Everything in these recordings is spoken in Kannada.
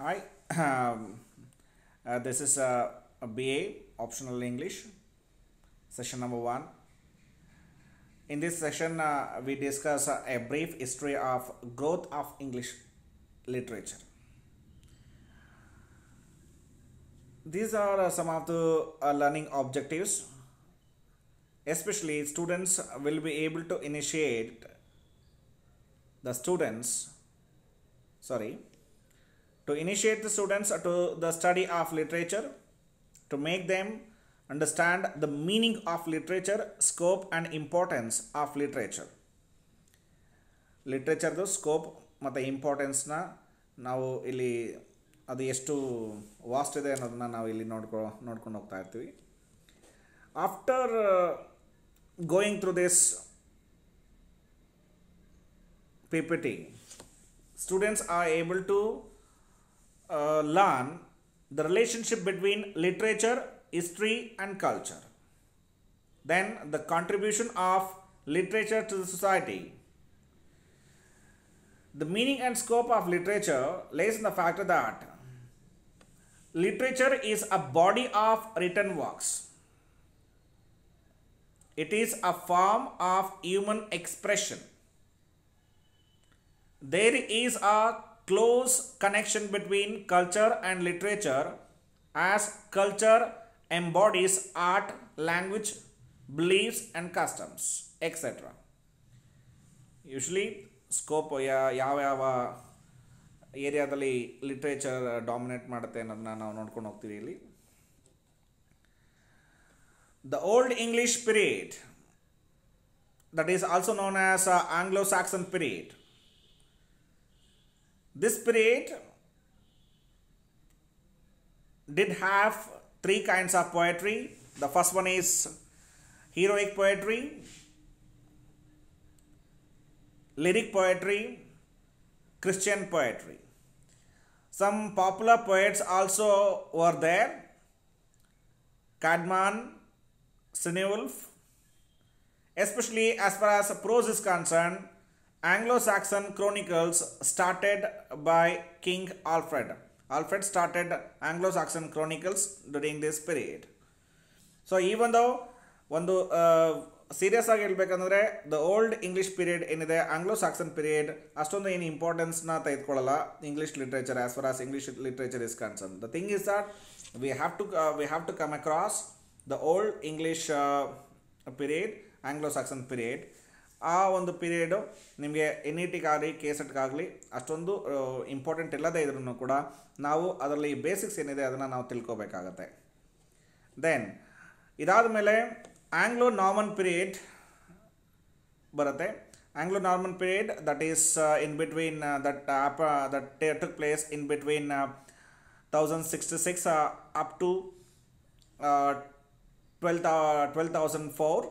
Hi, this is a BA optional English session number one. In this session, we discuss a brief history of growth of English literature. These are some of the learning objectives. Especially, students will be able to initiate the students. Sorry, to initiate the students to the study of literature, to make them understand the meaning of literature, scope and importance of literature. ಲಿಟ್ರೇಚರ್ದು ಸ್ಕೋಪ್ ಮತ್ತು ಇಂಪಾರ್ಟೆನ್ಸ್ನ ನಾವು ಇಲ್ಲಿ ಅದು ಎಷ್ಟು ವಾಸ್ಟ್ ಇದೆ ಅನ್ನೋದನ್ನ ನಾವು ಇಲ್ಲಿ ನೋಡ್ಕೊಂಡು ಹೋಗ್ತಾ ಇರ್ತೀವಿ. After going through this PPT, students are able to learn the relationship between literature, history and culture. Then the contribution of literature to the society. The meaning and scope of literature lays in the fact that literature is a body of written works. It is a form of human expression. There is a close connection between culture and literature, as culture embodies art, language, beliefs and customs, etc. Usually scope ಯಾವ ಏರಿಯಾದಲ್ಲಿ ಲಿಟ್ರೇಚರ್ ಡಾಮಿನೇಟ್ ಮಾಡುತ್ತೆ ಅನ್ನೋದನ್ನ ನಾವು ನೋಡ್ಕೊಂಡು ಹೋಗ್ತೀವಿ ಇಲ್ಲಿ. The Old English period, that is also known as Anglo-Saxon period. This period did have three kinds of poetry. The first one is heroic poetry, lyric poetry, Christian poetry. Some popular poets also were there. Caedmon, Cynewulf. Especially as far as prose is concerned, Anglo-Saxon chronicles started by King Alfred. Alfred started Anglo-Saxon chronicles during this period. So even though ಒಂದು ಸೀರಿಯಸ್ ಆಗಿ ಹೇಳ್ಬೇಕಂದ್ರೆ ದ ಓಲ್ಡ್ ಇಂಗ್ಲೀಷ್ ಪೀರಿಯಡ್ ಏನಿದೆ ಆಂಗ್ಲೋ ಸಾಕ್ಸನ್ ಪೀರಿಯಡ್ ಅಷ್ಟೊಂದು ಏನು ಇಂಪಾರ್ಟೆನ್ಸ್ನ ತೆಗೆದುಕೊಳ್ಳಲ್ಲ English literature as far as English literature is concern. The thing is that we have to come across the old English period Anglo Saxon period. ಆ ಒಂದು ಪೀರಿಯಡು ನಿಮಗೆ ಎನ್ ಇ ಟಿಗಾಗಲಿ KSETಗಾಗಲಿ ಅಷ್ಟೊಂದು ಇಂಪಾರ್ಟೆಂಟ್ ಇಲ್ಲದೇ ಇದ್ರೂ ಕೂಡ ನಾವು ಅದರಲ್ಲಿ ಬೇಸಿಕ್ಸ್ ಏನಿದೆ ಅದನ್ನು ನಾವು ತಿಳ್ಕೊಬೇಕಾಗತ್ತೆ. ದೆನ್ ಇದಾದ ಮೇಲೆ ಆಂಗ್ಲೋ ನಾರ್ಮನ್ ಪೀರಿಯಡ್ ಬರುತ್ತೆ. Anglo Norman period that is in between that took place in between 1066 up to 1204.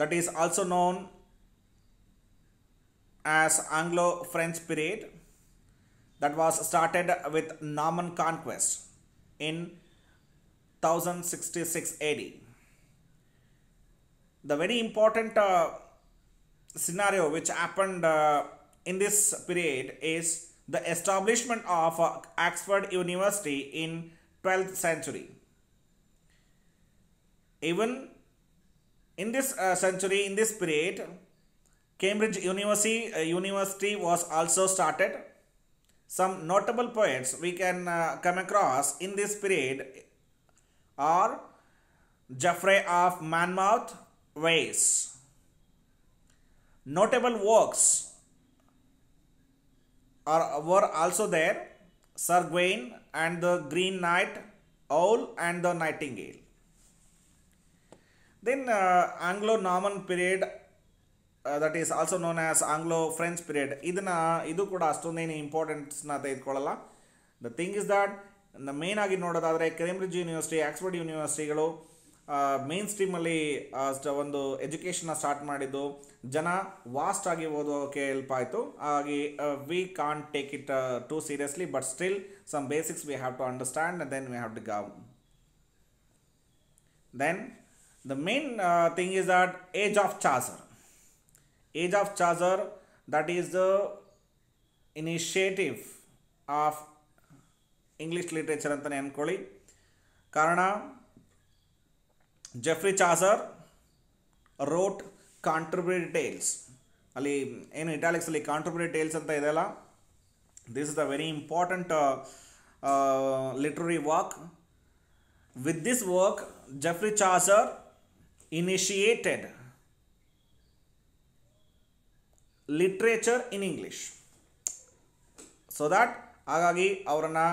That is also known as Anglo-French period, that was started with Norman conquest in 1066 AD. The very important scenario which happened in this period is the establishment of Oxford University in 12th century. Even in this century, in this period, Cambridge University was also started. Some notable poets we can come across in this period are Geoffrey of Monmouth, Wales. Notable works were also there: Sir Gawain and the Green Knight, Owl and the Nightingale. Then Anglo-Norman period, that is also known as Anglo-French period. ಇದು ಕೂಡ ಅಷ್ಟೊಂದೇನು ಇಂಪಾರ್ಟೆನ್ಸ್ನ ತೆಗೆದುಕೊಳ್ಳಲ್ಲ. The thing is that main ಆಗಿ ನೋಡೋದಾದರೆ ಕೇಂಬ್ರಿಡ್ಜ್ ಯೂನಿವರ್ಸಿಟಿ, ಆಕ್ಸ್ಫರ್ಡ್ ಯೂನಿವರ್ಸಿಟಿಗಳು ಮೇನ್ ಸ್ಟ್ರೀಮಲ್ಲಿ ಒಂದು ಎಜುಕೇಷನ್ನ ಸ್ಟಾರ್ಟ್ ಮಾಡಿದ್ದು ಜನ ವಾಸ್ಟ್ ಆಗಿ ಓದೋಕ್ಕೆ ಹೆಲ್ಪ್ ಆಯಿತು. ಹಾಗಾಗಿ we can't take it too seriously, but still some basics we have to understand and then we have to go. Then the main thing is that Age of Chaucer. Age of Chaucer, that is the initiative of English literature ಅಂತಲೇ ಅಂದ್ಕೊಳ್ಳಿ. ಕಾರಣ Geoffrey Chaucer wrote Canterbury tales. ಅಲ್ಲಿ ಏನು ಇಟಾಲಿಕ್ಸಲ್ಲಿ ಕಾಂಟ್ರಿಬ್ಯೂಟರಿ ಟೇಲ್ಸ್ ಅಂತ ಇದೆಯಲ್ಲ, this is the very important literary work. With this work Geoffrey Chaucer initiated literature in English. So that ಹಾಗಾಗಿ ಅವರನ್ನು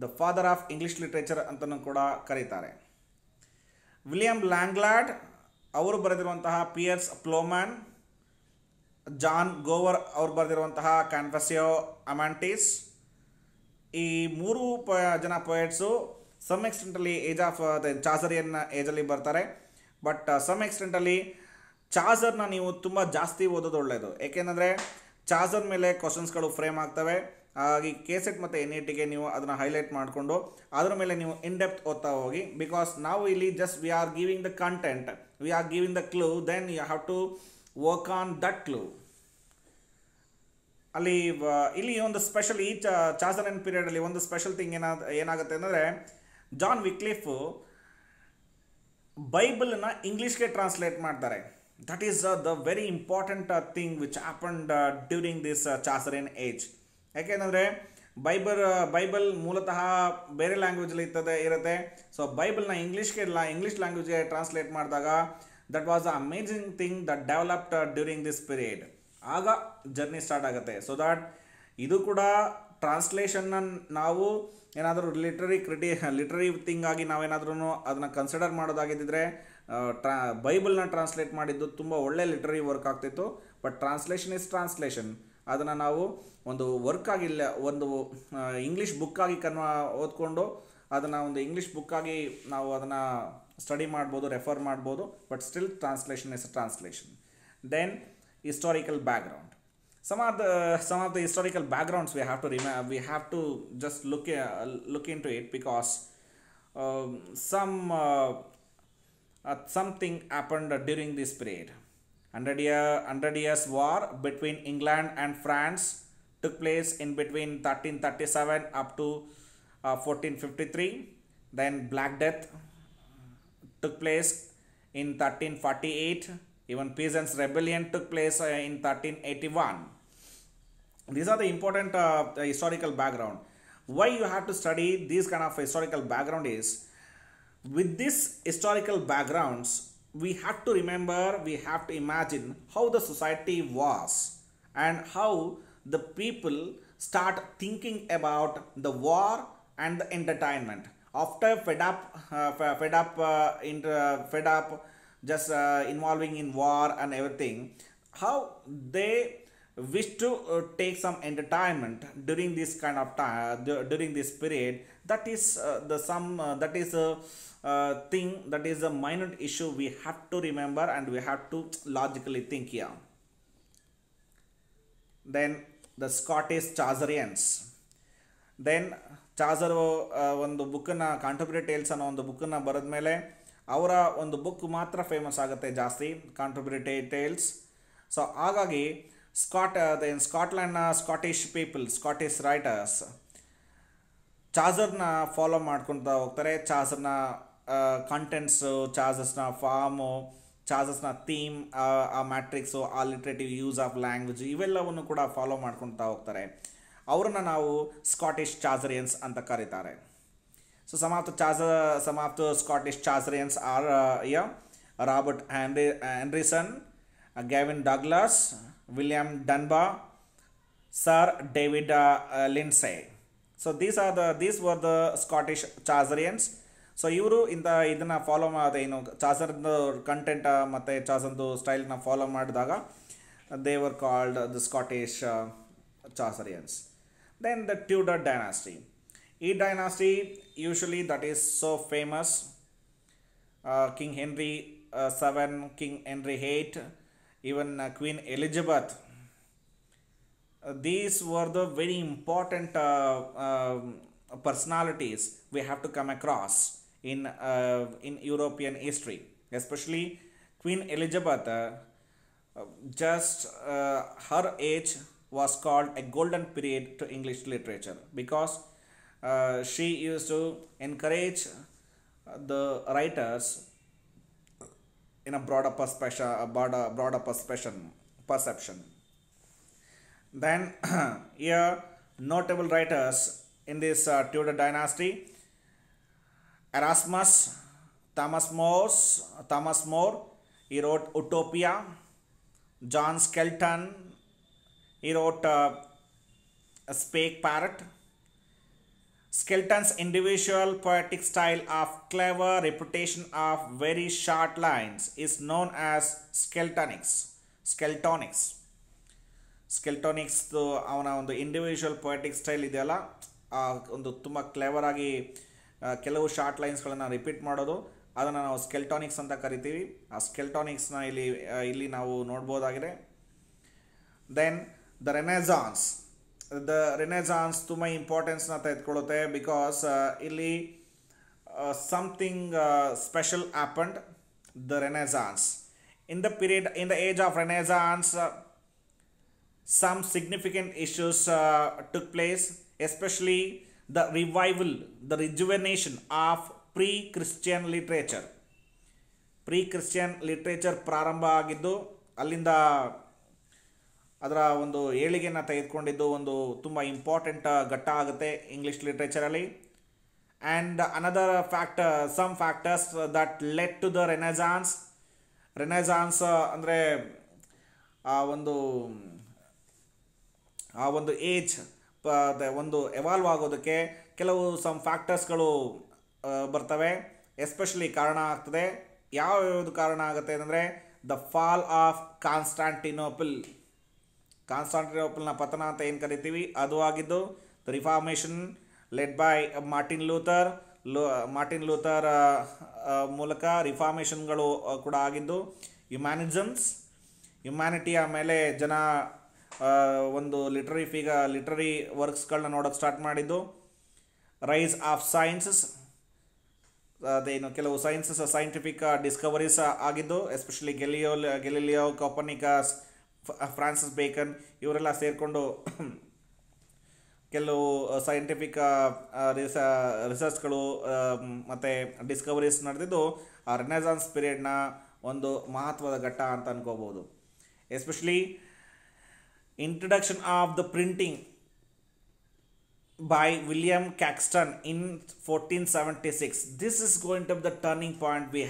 the father of English literature ಅಂತಲೂ ಕೂಡ ಕರೀತಾರೆ. ವಿಲಿಯಂ ಲ್ಯಾಂಗ್ಲಾಡ್ ಅವರು ಬರೆದಿರುವಂತಹ ಪಿಯರ್ಸ್ ಪ್ಲೋಮ್ಯಾನ್, ಜಾನ್ ಗೋವರ್ ಅವರು ಬರೆದಿರುವಂತಹ ಕ್ಯಾನ್ವಸಿಯೋ ಅಮ್ಯಾಂಟಿಸ್, ಈ ಮೂರು ಜನ ಪೊಯೆಟ್ಸು ಸಮ್ ಎಕ್ಸ್ಟೆಂಟಲ್ಲಿ ಏಜ್ ಆಫ್ ಚಾಸರಿಯನ್ ಏಜಲ್ಲಿ ಬರ್ತಾರೆ. ಬಟ್ ಸಮ್ ಎಕ್ಸ್ಟೆಂಟಲ್ಲಿ ಚಾಸರ್ನ ನೀವು ತುಂಬ ಜಾಸ್ತಿ ಓದೋದು ಒಳ್ಳೆಯದು. ಏಕೆಂದರೆ ಚಾಸರ್ ಮೇಲೆ ಕ್ವಶನ್ಸ್ಗಳು ಫ್ರೇಮ್ ಆಗ್ತವೆ. ಹಾಗಾಗಿ ಕೆಸೆಟ್ ಮತ್ತು ಎನ್ ಇ ಟಿಗೆ ನೀವು ಅದನ್ನು ಹೈಲೈಟ್ ಮಾಡಿಕೊಂಡು ಅದರ ಮೇಲೆ ನೀವು ಇನ್ ಡೆಪ್ತ್ ಓದ್ತಾ ಹೋಗಿ. ಬಿಕಾಸ್ ನಾವು ಇಲ್ಲಿ just we are giving the content, we are giving the clue, then you have to work on that clue. ಇಲ್ಲಿ ಒಂದು ಸ್ಪೆಷಲ್ ಈ ಚಾಸರಿಯನ್ ಪೀರಿಯಡಲ್ಲಿ ಒಂದು ಸ್ಪೆಷಲ್ ಥಿಂಗ್ ಏನಾಗುತ್ತೆ ಅಂದರೆ, ಜಾನ್ ವಿಕ್ಲಿಫ್ ಬೈಬಲನ್ನು ಇಂಗ್ಲೀಷ್ಗೆ ಟ್ರಾನ್ಸ್ಲೇಟ್ ಮಾಡ್ತಾರೆ. That is the very important thing which happened during this Chaucerian age. ಯಾಕೆಂದರೆ ಬೈಬಲ್ ಮೂಲತಃ ಬೇರೆ ಲ್ಯಾಂಗ್ವೇಜಲ್ಲಿ ಇರುತ್ತೆ. ಸೊ ಬೈಬಲ್ನ ಇಂಗ್ಲೀಷ್ ಲ್ಯಾಂಗ್ವೇಜ್ಗೆ ಟ್ರಾನ್ಸ್ಲೇಟ್ ಮಾಡಿದಾಗ that was the amazing thing that developed during this period. ಆಗ ಜರ್ನಿ ಸ್ಟಾರ್ಟ್ ಆಗುತ್ತೆ. ಸೊ ದ್ಯಾಟ್ ಇದು ಕೂಡ ಟ್ರಾನ್ಸ್ಲೇಷನ್ನ ನಾವು ಏನಾದರೂ ಲಿಟ್ರರಿ ಥಿಂಗ್ ಆಗಿ ನಾವೇನಾದ್ರೂ ಅದನ್ನು ಕನ್ಸಿಡರ್ ಮಾಡೋದಾಗಿದ್ದರೆ ಬೈಬಲ್ನ ಟ್ರಾನ್ಸ್ಲೇಟ್ ಮಾಡಿದ್ದು ತುಂಬ ಒಳ್ಳೆ ಲಿಟ್ರರಿ ವರ್ಕ್ ಆಗ್ತಿತ್ತು. But translation is translation. ಅದನ್ನು ನಾವು ಒಂದು ವರ್ಕ್ ಆಗಿಲ್ಲ, ಒಂದು ಇಂಗ್ಲೀಷ್ ಬುಕ್ಕಾಗಿ ಓದ್ಕೊಂಡು ಅದನ್ನು ಒಂದು ಇಂಗ್ಲೀಷ್ ಬುಕ್ಕಾಗಿ ನಾವು ಅದನ್ನು ಸ್ಟಡಿ ಮಾಡ್ಬೋದು, ರೆಫರ್ ಮಾಡ್ಬೋದು. But still translation is translation. Then historical background. Some of the historical backgrounds we have to just look into it, because something happened during this period. 100 years war between England and France took place in between 1337 up to 1453. Then Black Death took place in 1348. Even Peasants' Rebellion took place in 1381. These are the important historical background. Why you have to study these kind of historical background is, with these historical backgrounds, we have to remember, we have to imagine how the society was and how the people start thinking about the war and the entertainment. After fed up just involving in war and everything, how they wish to take some entertainment during this kind of time, during this period. That is thing, that is a minor issue we have to remember and we have to logically think here. Then the Scottish Chaucerians. Then ಚಾಸರು ಒಂದು ಬುಕ್ಕನ್ನು ಕಾಂಟೆಂಪರರಿ ಟೇಲ್ಸ್ ಅನ್ನೋ ಒಂದು ಬುಕ್ಕನ್ನು ಬರೆದ ಮೇಲೆ ಅವರ ಒಂದು ಬುಕ್ ಮಾತ್ರ ಫೇಮಸ್ ಆಗುತ್ತೆ ಜಾಸ್ತಿ, ಕಾಂಟೆಂಪರರಿ ಟೇಲ್ಸ್. ಸೊ ಹಾಗಾಗಿ ಸ್ಕಾಟ್ಲ್ಯಾಂಡ್ನ ಸ್ಕಾಟಿಷ್ ಪೀಪಲ್, ಸ್ಕಾಟಿಷ್ ರೈಟರ್ಸ್ ಚಾಸರ್ನ ಫಾಲೋ ಮಾಡ್ಕೊತಾ ಹೋಗ್ತಾರೆ. ಚಾಸರ್ನ ಕಂಟೆಂಟ್ಸು, ಚಾಸರ್ಸ್ನ ಫಾರ್ಮು, ಚಾಸರ್ಸ್ನ ಥೀಮ್, ಆ ಮ್ಯಾಟ್ರಿಕ್ಸು, ಆ ಲಿಟ್ರೇಟಿವ್ ಯೂಸ್ ಆಫ್ ಲ್ಯಾಂಗ್ವೇಜ್, ಇವೆಲ್ಲವನ್ನು ಕೂಡ ಫಾಲೋ ಮಾಡ್ಕೊತಾ ಹೋಗ್ತಾರೆ. ಅವ್ರನ್ನ ನಾವು ಸ್ಕಾಟಿಷ್ ಚಾಸರಿಯನ್ಸ್ ಅಂತ ಕರೀತಾರೆ. So some of the Scottish Chaucerians are Robert Anderson, Gavin Douglas, William Dunbar, Sir David Lindsay. So these were the Scottish Chaucerians. So ಇವರು ಇದನ್ನು ಫಾಲೋ ಏನು ಚಾಸರ್ದು ಕಂಟೆಂಟ್ ಮತ್ತು ಚಾಸರ್ದು ಸ್ಟೈಲ್ನ ಫಾಲೋ ಮಾಡಿದಾಗ they were called the Scottish Chaucerians. Then the Tudor dynasty. E dynasty, usually that is so famous, King Henry VII, King Henry VIII, even Queen Elizabeth. These were the very important personalities we have to come across in European history, especially Queen Elizabeth. Just her age was called a golden period to English literature because she used to encourage the writers in a broader perspective, broader perception. Then, here notable writers in this Tudor dynasty: Erasmus, Thomas More, he wrote Utopia. John Skelton, he wrote a Spake Parrot. Skelton's individual poetic style of clever reputation of very short lines is known as Skeltonics. ಸ್ಕೆಲ್ಟಾನಿಕ್ಸ್ ಅವನ ಒಂದು ಇಂಡಿವಿಜುವಲ್ ಪೊಯೆಟಿಕ್ ಸ್ಟೈಲ್ ಇದೆಯಲ್ಲ, ಒಂದು ತುಂಬ ಕ್ಲೆವರ್ ಆಗಿ ಕೆಲವು ಶಾರ್ಟ್ ಲೈನ್ಸ್ಗಳನ್ನು ರಿಪೀಟ್ ಮಾಡೋದು, ಅದನ್ನು ನಾವು ಸ್ಕೆಲ್ಟಾನಿಕ್ಸ್ ಅಂತ ಕರಿತೀವಿ. ಆ ಸ್ಕೆಲ್ಟಾನಿಕ್ಸ್ನ ಇಲ್ಲಿ ನಾವು ನೋಡ್ಬೋದಾಗಿದೆ. ದೆನ್ ದ ರೆನೆಸಾನ್ಸ್ ತುಂಬ ಇಂಪಾರ್ಟೆನ್ಸ್ನ ತೆಗೆದುಕೊಳ್ಳುತ್ತೆ ಬಿಕಾಸ್ ಇಲ್ಲಿ something special happened. The Renaissance in the age of Renaissance some significant issues took place, especially the rejuvenation of pre-Christian literature. Pre-Christian literature ಪ್ರಾರಂಭ ಆಗಿದ್ದು, ಅಲ್ಲಿಂದ ಅದರ ಒಂದು ಏಳಿಗೆಯನ್ನು ತೆಗೆದುಕೊಂಡಿದ್ದು ಒಂದು ತುಂಬ ಇಂಪಾರ್ಟೆಂಟ್ ಘಟ್ಟ ಆಗುತ್ತೆ ಇಂಗ್ಲೀಷ್ ಲಿಟ್ರೇಚರಲ್ಲಿ. And another some factors that led to the renaissance ಅಂದರೆ ಆ ಒಂದು ಏಜ್ ಒಂದು ಎವಾಲ್ವ್ ಆಗೋದಕ್ಕೆ ಕೆಲವು ಸಮ್ ಫ್ಯಾಕ್ಟರ್ಸ್ಗಳು ಬರ್ತವೆ, ಎಸ್ಪೆಷಲಿ ಕಾರಣ ಆಗ್ತದೆ. ಯಾವ್ಯಾವುದು ಕಾರಣ ಆಗುತ್ತೆ ಅಂದರೆ ದ ಫಾಲ್ ಆಫ್ ಕಾನ್ಸ್ಟಾಂಟಿನೋಪಲ್ನ ಪತನ ಅಂತ ಏನು ಕರಿತೀವಿ ಅದು ಆಗಿದ್ದು. The reformation led by Martin Luther ಮೂಲಕ ರಿಫಾರ್ಮೇಷನ್ಗಳು ಕೂಡ ಆಗಿದ್ದು. ಹ್ಯುಮ್ಯಾನಿಟಿಯ ಮೇಲೆ ಜನ ಒಂದು ಲಿಟ್ರರಿ ವರ್ಕ್ಸ್ಗಳನ್ನ ನೋಡೋಕ್ಕೆ ಸ್ಟಾರ್ಟ್ ಮಾಡಿದ್ದು. ರೈಸ್ ಆಫ್ ಸೈನ್ಸಸ್, ಅದೇನು ಕೆಲವು ಸೈಂಟಿಫಿಕ್ ಡಿಸ್ಕವರೀಸ್ ಆಗಿದ್ದು, ಎಸ್ಪೆಷಲಿ ಗೆಲಿಲಿಯೋ, ಕೋಪರ್ನಿಕಸ್, ಫ್ರಾನ್ಸಿಸ್ ಬೇಕನ್ ಇವರೆಲ್ಲ ಸೇರಿಕೊಂಡು ಕೆಲವು ಸೈಂಟಿಫಿಕ್ ರಿಸರ್ಚ್ಗಳು ಮತ್ತು ಡಿಸ್ಕವರೀಸ್ ನಡೆದಿದ್ದು ಆ ರೆನೆಸಾನ್ಸ್ ಪೀರಿಯಡ್ನ ಒಂದು ಮಹತ್ವದ ಘಟ್ಟ ಅಂತ ಅನ್ಕೋಬೋದು. Especially introduction of the printing by William Caxton in 1476. This is going to be the turning point we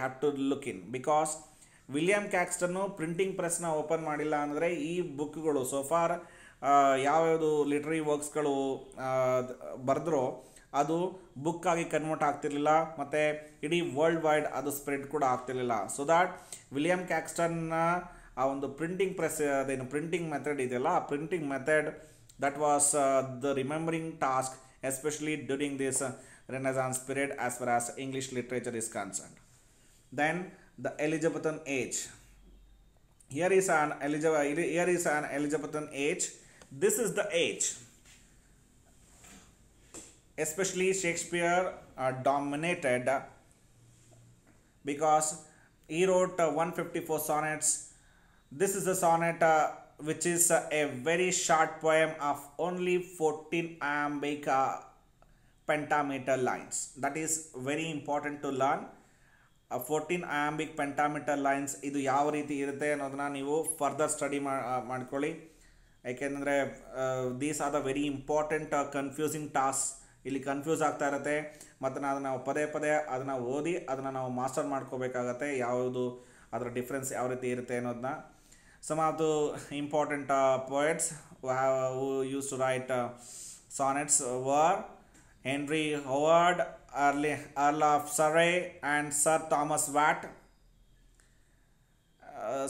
have to look in, because William ಕ್ಯಾಕ್ಸ್ಟನ್ನು ಪ್ರಿಂಟಿಂಗ್ ಪ್ರೆಸ್ನ ಓಪನ್ ಮಾಡಿಲ್ಲ ಅಂದರೆ ಈ ಬುಕ್ಗಳು ಸೋಫಾರ್ ಯಾವ್ಯಾವುದು ಲಿಟ್ರರಿ ವರ್ಕ್ಸ್ಗಳು ಬರೆದ್ರೋ ಅದು ಬುಕ್ ಆಗಿ ಕನ್ವರ್ಟ್ ಆಗ್ತಿರ್ಲಿಲ್ಲ ಮತ್ತು ಇಡೀ ವರ್ಲ್ಡ್ ವೈಡ್ ಅದು ಸ್ಪ್ರೆಡ್ ಕೂಡ ಆಗ್ತಿರ್ಲಿಲ್ಲ. ಸೊ ದ್ಯಾಟ್ ವಿಲಿಯಂ ಕ್ಯಾಕ್ಸ್ಟನ್ನ ಆ ಒಂದು ಪ್ರಿಂಟಿಂಗ್ ಪ್ರೆಸ್ ಅದೇನು ಪ್ರಿಂಟಿಂಗ್ ಮೆಥಡ್ ಇದೆಯಲ್ಲ, ಆ printing method that was the remembering task especially during this renaissance period as far as English literature is concerned. Then the Elizabethan age. Here is an Elizabethan age. This is the age. Especially Shakespeare dominated because he wrote 154 sonnets. This is a sonnet which is a very short poem of only 14 iambic pentameter lines. That is very important to learn. 14 iambic pentameter lines ಇದು ಯಾವ ರೀತಿ ಇರುತ್ತೆ ಅನ್ನೋದನ್ನ ನೀವು ಫರ್ದರ್ ಸ್ಟಡಿ ಮಾಡ್ಕೊಳ್ಳಿ. ಯಾಕೆಂದರೆ these are the very important confusing task. ಇಲ್ಲಿ ಕನ್ಫ್ಯೂಸ್ ಆಗ್ತಾ ಇರುತ್ತೆ ಮತ್ತು ಅದನ್ನು ನಾವು ಪದೇ ಅದನ್ನು ಓದಿ ಅದನ್ನು ನಾವು ಮಾಸ್ಟರ್ ಮಾಡ್ಕೋಬೇಕಾಗತ್ತೆ, ಯಾವುದು ಅದರ ಡಿಫ್ರೆನ್ಸ್ ಯಾವ ರೀತಿ ಇರುತ್ತೆ ಅನ್ನೋದನ್ನ. Some of the important poets who used to write sonnets were Henry Howard, Earl of Surrey and Sir Thomas Watt.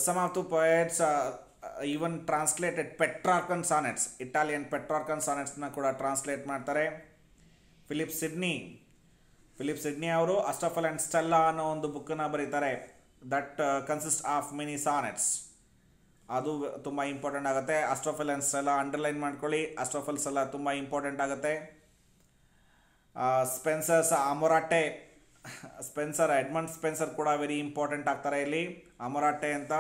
Some of the poets even translated Petrarchan sonnets, Italian Petrarchan sonnets na kuda translate ಮಾಡ್ತಾರೆ. ಫಿಲಿಪ್ ಸಿಡ್ನಿ ಅವರು ಅಸ್ಟೋಫಲ್ ಆ್ಯಂಡ್ ಸ್ಟೆಲ್ಲಾ ಅನ್ನೋ ಒಂದು ಬುಕ್ಕನ್ನು ಬರೀತಾರೆ. That consist of many sonnets. ಅದು ತುಂಬ ಇಂಪಾರ್ಟೆಂಟ್ ಆಗುತ್ತೆ. ಅಸ್ಟೋಫಲ್ ಆ್ಯಂಡ್ ಸ್ಟೆಲ್ಲಾ ಅಂಡರ್ಲೈನ್ ಮಾಡ್ಕೊಳ್ಳಿ. ಅಸ್ಟೋಫಲ್ ಸ್ಟೆಲ್ಲಾ ತುಂಬ ಇಂಪಾರ್ಟೆಂಟ್ ಆಗುತ್ತೆ. ಎಡ್ಮಂಡ್ ಸ್ಪೆನ್ಸರ್ ಕೂಡ ವೆರಿ ಇಂಪಾರ್ಟೆಂಟ್ ಆಗ್ತಾರೆ ಇಲ್ಲಿ. ಅಮೊರಾಟೆ ಅಂತ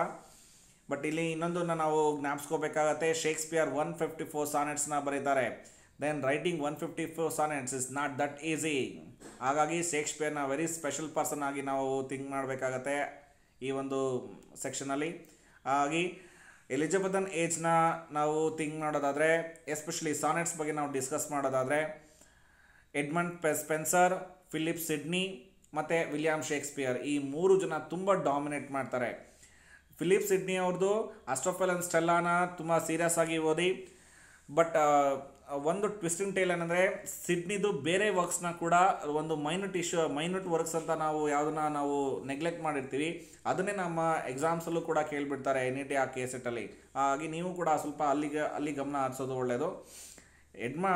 ಬಟ್ ಇಲ್ಲಿ ಇನ್ನೊಂದನ್ನು ನಾವು ಜ್ಞಾಪಿಸ್ಕೋಬೇಕಾಗತ್ತೆ, ಶೇಕ್ಸ್ಪಿಯರ್ 154 ಸಾನೆಟ್ಸ್ನ ಬರೀತಾರೆ. Then writing 154 sonnets is not that easy. ಹಾಗಾಗಿ ಶೇಕ್ಸ್ಪಿಯರ್ನ ವೆರಿ ಸ್ಪೆಷಲ್ ಪರ್ಸನ್ ಆಗಿ ನಾವು ಥಿಂಕ್ ಮಾಡಬೇಕಾಗತ್ತೆ ಈ ಒಂದು ಸೆಕ್ಷನಲ್ಲಿ. ಹಾಗಾಗಿ ಎಲಿಜಬೆಥನ್ ಏಜ್ನ ನಾವು ಥಿಂಕ್ ಮಾಡೋದಾದರೆ, ಎಸ್ಪೆಷಲಿ ಸಾನೆಟ್ಸ್ ಬಗ್ಗೆ ನಾವು ಡಿಸ್ಕಸ್ ಮಾಡೋದಾದರೆ, ಎಡ್ಮಂಡ್ ಸ್ಪೆನ್ಸರ್, ಫಿಲಿಪ್ ಸಿಡ್ನಿ ಮತ್ತು ವಿಲಿಯಂ ಶೇಕ್ಸ್ಪಿಯರ್ ಈ 3 ಜನ ತುಂಬ ಡಾಮಿನೇಟ್ ಮಾಡ್ತಾರೆ. ಫಿಲಿಪ್ ಸಿಡ್ನಿ ಅವ್ರದ್ದು ಅಸ್ಟೋಫೆಲ್ ಅಂಡ್ ಸ್ಟೆಲ್ಲಾನ ತುಂಬ ಸೀರಿಯಸ್ ಆಗಿ ಓದಿ. ಬಟ್ ಒಂದು ಟ್ವಿಸ್ಟಿಂಗ್ ಟೇಲ್ ಏನಂದರೆ, ಸಿಡ್ನಿದು ಬೇರೆ ವರ್ಕ್ಸ್ನ ಕೂಡ ಒಂದು ಮೈನ್ಯೂಟ್ ವರ್ಕ್ಸ್ ಅಂತ ನಾವು ಯಾವುದನ್ನ ನಾವು ನೆಗ್ಲೆಕ್ಟ್ ಮಾಡಿರ್ತೀವಿ, ಅದನ್ನೇ ನಮ್ಮ ಎಕ್ಸಾಮ್ಸಲ್ಲೂ ಕೂಡ ಕೇಳಿಬಿಡ್ತಾರೆ NET ಆ ಕೇಸೆಟ್ಟಲ್ಲಿ. ಹಾಗಾಗಿ ನೀವು ಕೂಡ ಸ್ವಲ್ಪ ಅಲ್ಲಿ ಗಮನ ಹರಿಸೋದು ಒಳ್ಳೆಯದು.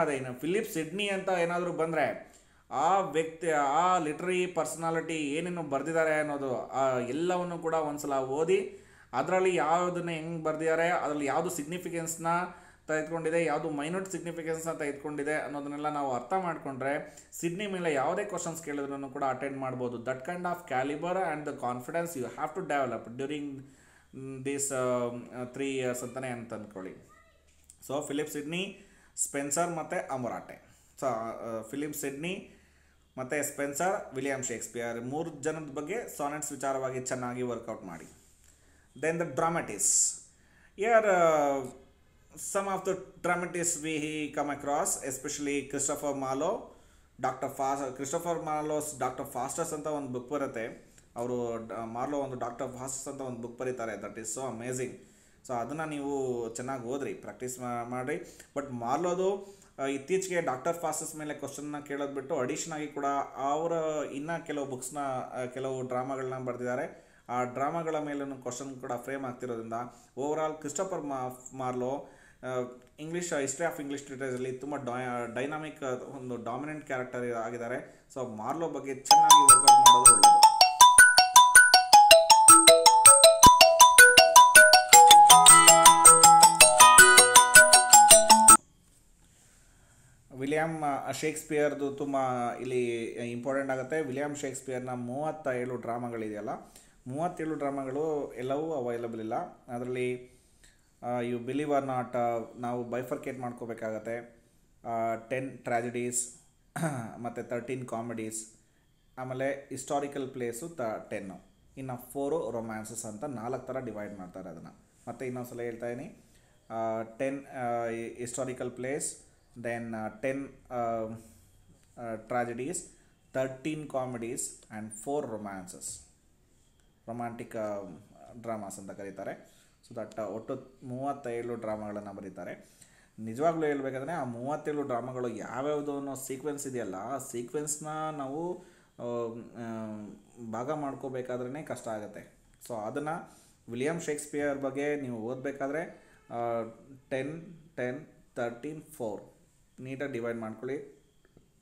ಅದೇನು ಫಿಲಿಪ್ ಸಿಡ್ನಿ ಅಂತ ಏನಾದರೂ ಬಂದರೆ ಆ ವ್ಯಕ್ತಿ, ಆ ಲಿಟ್ರರಿ ಪರ್ಸನಾಲಿಟಿ ಏನೇನು ಬರೆದಿದ್ದಾರೆ ಅನ್ನೋದು ಎಲ್ಲವನ್ನು ಕೂಡ ಒಂದ್ಸಲ ಓದಿ, ಅದರಲ್ಲಿ ಯಾವುದನ್ನು ಹೆಂಗೆ ಬರೆದಿದ್ದಾರೆ, ಅದರಲ್ಲಿ ಯಾವುದು ಸಿಗ್ನಿಫಿಕೆನ್ಸ್ನ ತೆಗೆದುಕೊಂಡಿದೆ, ಯಾವುದು ಮೈನ್ಯೂಟ್ ಸಿಗ್ನಿಫಿಕೆನ್ಸ್ನ ತೆಗೆದುಕೊಂಡಿದೆ ಅನ್ನೋದನ್ನೆಲ್ಲ ನಾವು ಅರ್ಥ ಮಾಡಿಕೊಂಡ್ರೆ ಸಿಡ್ನಿ ಮೇಲೆ ಯಾವುದೇ ಕ್ವಶನ್ಸ್ ಕೇಳಿದ್ರೂ ಕೂಡ ಅಟೆಂಡ್ ಮಾಡ್ಬೋದು. That kind of calibre and the confidence you have to develop during this 3 years ಅಂತಲೇ ಅಂತ ಅಂದ್ಕೊಳ್ಳಿ. ಸೊ ಫಿಲಿಪ್ ಸಿಡ್ನಿ, ಸ್ಪೆನ್ಸರ್ ಮತ್ತು ಅಮರಾಟೆ. ಸೊ ಫಿಲಿಪ್ ಸಿಡ್ನಿ ಮತ್ತು ಸ್ಪೆನ್ಸರ್, ವಿಲಿಯಂ ಶೇಕ್ಸ್ಪಿಯರ್ 3 ಜನದ ಬಗ್ಗೆ ಸಾನೆಟ್ಸ್ ವಿಚಾರವಾಗಿ ಚೆನ್ನಾಗಿ ವರ್ಕೌಟ್ ಮಾಡಿ. Then the dramatists. Here some of the dramatists we come across, especially Christopher Marlowe, Christopher Marlowe's Dr. Faustus ಅಂತ ಒಂದು ಬುಕ್ ಬರುತ್ತೆ. ಅವರು ಮಾರ್ಲೋ ಒಂದು ಡಾಕ್ಟರ್ ಫಾಸ್ಟಸ್ ಅಂತ ಒಂದು ಬುಕ್ ಬರೀತಾರೆ. That is so amazing. So ಅದನ್ನು ನೀವು ಚೆನ್ನಾಗಿ ಓದ್ರಿ, ಪ್ರಾಕ್ಟೀಸ್ ಮಾಡಿರಿ. ಬಟ್ ಮಾರ್ಲೋದು ಇತ್ತೀಚೆಗೆ ಡಾಕ್ಟರ್ ಫಾಸ್ಟಸ್ ಮೇಲೆ ಕ್ವಶನ್ನ ಕೇಳೋದು ಬಿಟ್ಟು ಅಡಿಷನ್ ಆಗಿ ಕೂಡ ಅವರ ಇನ್ನೂ ಕೆಲವು ಬುಕ್ಸ್ನ, ಕೆಲವು ಡ್ರಾಮಾಗಳನ್ನ ಬರೆದಿದ್ದಾರೆ. ಆ ಡ್ರಾಮಾಗಳ ಮೇಲೂ ಕ್ವಶನ್ ಕೂಡ ಫ್ರೇಮ್ ಆಗ್ತಿರೋದ್ರಿಂದ overall Christopher Marlowe English history of English ಲಿಟರೇಚರಲ್ಲಿ ತುಂಬ ಡೈನಾಮಿಕ್ ಒಂದು ಡಾಮಿನೆಂಟ್ ಕ್ಯಾರೆಕ್ಟರ್ ಆಗಿದ್ದಾರೆ. ಸೊ ಮಾರ್ಲೋ ಬಗ್ಗೆ ಚೆನ್ನಾಗಿ ವರ್ಕೌಟ್ ಮಾಡೋದು ಒಳ್ಳೆಯದು. ವಿಲಿಯಂ ಶೇಕ್ಸ್ಪಿಯರ್ದು ತುಂಬ ಇಲ್ಲಿ ಇಂಪಾರ್ಟೆಂಟ್ ಆಗುತ್ತೆ. ವಿಲಿಯಂ ಶೇಕ್ಸ್ಪಿಯರ್ನ 37 ಡ್ರಾಮಾಗಳಿದೆಯಲ್ಲ, 37 ಡ್ರಾಮಾಗಳು ಎಲ್ಲವೂ ಅವೈಲಬಲ್ ಇಲ್ಲ. ಅದರಲ್ಲಿ ಯು ಬಿಲೀವ್ ಆರ್ ನಾಟ್ ನಾವು ಬೈಫರ್ಕೇಟ್ ಮಾಡ್ಕೋಬೇಕಾಗತ್ತೆ. 10 ಟ್ರಾಜಿಡೀಸ್ ಮತ್ತು 13 ಕಾಮಿಡೀಸ್, ಆಮೇಲೆ ಹಿಸ್ಟಾರಿಕಲ್ ಪ್ಲೇಸು 10, ಇನ್ನು 4 ರೊಮ್ಯಾನ್ಸಸ್ ಅಂತ 4 ಥರ ಡಿವೈಡ್ ಮಾಡ್ತಾರೆ ಅದನ್ನು. ಮತ್ತು ಇನ್ನೊಂದು ಸಲ ಹೇಳ್ತಾ ಇದ್ದೀನಿ, 10 historical place, then 10 tragedies, 13 comedies and 4 romances, romantic dramas ಅಂತ ಕರೀತಾರೆ. ಸೊ ದಟ್ ಒಟ್ಟು 37 ಡ್ರಾಮಾಗಳನ್ನು ಬರೀತಾರೆ. ನಿಜವಾಗ್ಲೂ ಹೇಳ್ಬೇಕಂದ್ರೆ ಆ 37 ಡ್ರಾಮಾಗಳು ಯಾವ್ಯಾವುದು ಅನ್ನೋ ಸೀಕ್ವೆನ್ಸ್ ಇದೆಯಲ್ಲ, ಆ ಸೀಕ್ವೆನ್ಸ್ನ ನಾವು ಭಾಗ ಮಾಡ್ಕೋಬೇಕಾದ್ರೇ ಕಷ್ಟ ಆಗುತ್ತೆ. ಸೊ ಅದನ್ನು ವಿಲಿಯಂ ಶೇಕ್ಸ್ಪಿಯರ್ ಬಗ್ಗೆ ನೀವು ಓದಬೇಕಾದ್ರೆ 10, 10, 13, 4 ನೀಟಾಗಿ ಡಿವೈಡ್ ಮಾಡ್ಕೊಳ್ಳಿ.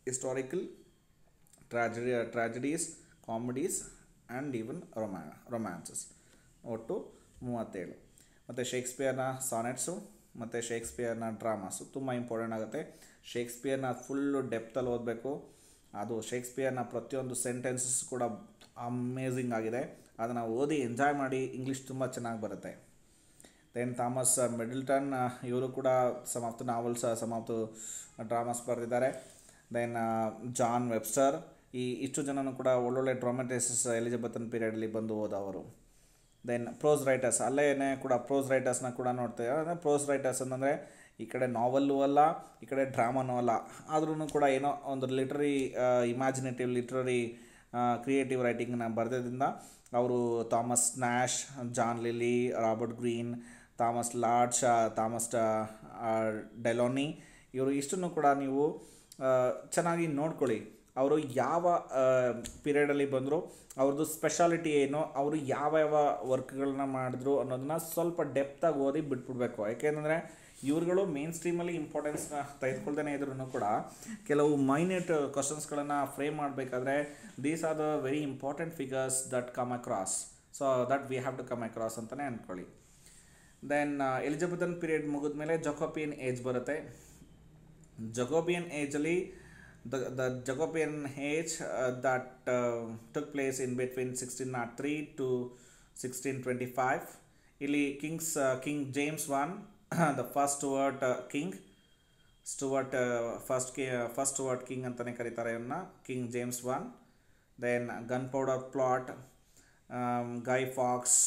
Historical, tragedies, comedies and even ರೊಮ್ಯಾನ್ಸಸ್, ಒಟ್ಟು 37. ಮತ್ತು ಶೇಕ್ಸ್ಪಿಯರ್ನ ಸಾನೆಟ್ಸು ಮತ್ತು ಶೇಕ್ಸ್ಪಿಯರ್ನ ಡ್ರಾಮಾಸು ತುಂಬ ಇಂಪಾರ್ಟೆಂಟ್ ಆಗುತ್ತೆ. ಶೇಕ್ಸ್ಪಿಯರ್ನ ಫುಲ್ಲು ಡೆಪ್ತಲ್ಲಿ ಓದಬೇಕು. ಅದು ಶೇಕ್ಸ್ಪಿಯರ್ನ ಪ್ರತಿಯೊಂದು ಸೆಂಟೆನ್ಸಸ್ ಕೂಡ ಅಮೇಝಿಂಗ್ ಆಗಿದೆ. ಅದನ್ನು ಓದಿ ಎಂಜಾಯ್ ಮಾಡಿ, ಇಂಗ್ಲೀಷ್ ತುಂಬ ಚೆನ್ನಾಗಿ ಬರುತ್ತೆ. ದೆನ್ ಥಾಮಸ್ ಮಿಡಲ್ಟನ್, ಇವರು ಕೂಡ some of the novels, some of the dramas ಬರೆದಿದ್ದಾರೆ. ದೆನ್ ಜಾನ್ ವೆಬ್ಸ್ಟರ್, ಇಷ್ಟು ಜನನೂ ಕೂಡ ಒಳ್ಳೊಳ್ಳೆ ಡ್ರಾಮಟಿಸ್ಟ್ ಎಲಿಜಬೆಥನ್ ಪೀರಿಯಡಲ್ಲಿ ಬಂದು ಹೋದವರು. ದೆನ್ ಪ್ರೋಸ್ ರೈಟರ್ಸ್, ಅಲ್ಲೇನೇ ಕೂಡ ಪ್ರೋಸ್ ರೈಟರ್ಸ್ನ ಕೂಡ ನೋಡ್ತೇವೆ. ಅಂದರೆ ಪ್ರೋಸ್ ರೈಟರ್ಸ್ ಅಂತಂದರೆ ಈ ಕಡೆ ನಾವೆಲ್ಲೂ ಅಲ್ಲ, ಈ ಕಡೆ ಡ್ರಾಮಾನೂ ಅಲ್ಲ, ಆದ್ರೂ ಕೂಡ ಏನೋ ಒಂದು ಲಿಟ್ರರಿ ಇಮ್ಯಾಜಿನೇಟಿವ್, ಲಿಟ್ರರಿ ಕ್ರಿಯೇಟಿವ್ ರೈಟಿಂಗ್ನ ಬರೆದಿದ್ದರಿಂದ ಅವರು Thomas Nashe, John Lyly, Robert Greene, Thomas Lodge, Thomas Deloney, ಇವರು ಇಷ್ಟನ್ನು ಕೂಡ ನೀವು ಚೆನ್ನಾಗಿ ನೋಡ್ಕೊಳ್ಳಿ. ಅವರು ಯಾವ ಪೀರಿಯಡಲ್ಲಿ ಬಂದರು, ಅವ್ರದ್ದು ಸ್ಪೆಷಾಲಿಟಿ ಏನು, ಅವರು ಯಾವ ವರ್ಕ್ಗಳನ್ನ ಮಾಡಿದ್ರು ಅನ್ನೋದನ್ನ ಸ್ವಲ್ಪ ಡೆಪ್ತಾಗಿ ಓದಿ ಬಿಟ್ಬಿಡ್ಬೇಕು. ಯಾಕೆಂದರೆ ಇವ್ರುಗಳು ಮೇನ್ ಸ್ಟ್ರೀಮಲ್ಲಿ ಇಂಪಾರ್ಟೆನ್ಸ್ನ ತೆಗೆದುಕೊಳ್ದೇ ಇದ್ರೂ ಕೂಡ ಕೆಲವು ಮೈನ್ಯೂಟ್ ಕ್ವಶನ್ಸ್ಗಳನ್ನು ಫ್ರೇಮ್ ಮಾಡಬೇಕಾದ್ರೆ these are the very important figures that come across. So that we have to come across ಅಂತಲೇ ಅಂದ್ಕೊಳ್ಳಿ. ದೆನ್ ಎಲಿಜಬೆಥನ್ ಪೀರಿಯಡ್ ಮುಗಿದ ಮೇಲೆ ಜಕೋಬಿಯನ್ ಏಜ್ ಬರುತ್ತೆ. ಜಕೋಬಿಯನ್ ಏಜಲ್ಲಿ the Jacobean age that took place in between 1603 to 1625. ಇಲ್ಲಿ king James one the first Stuart king, first Stuart king ಅಂತಲೇ ಕರೀತಾರೆ ಇವನ್ನ, king James one. Then gunpowder plot, Guy Fawkes,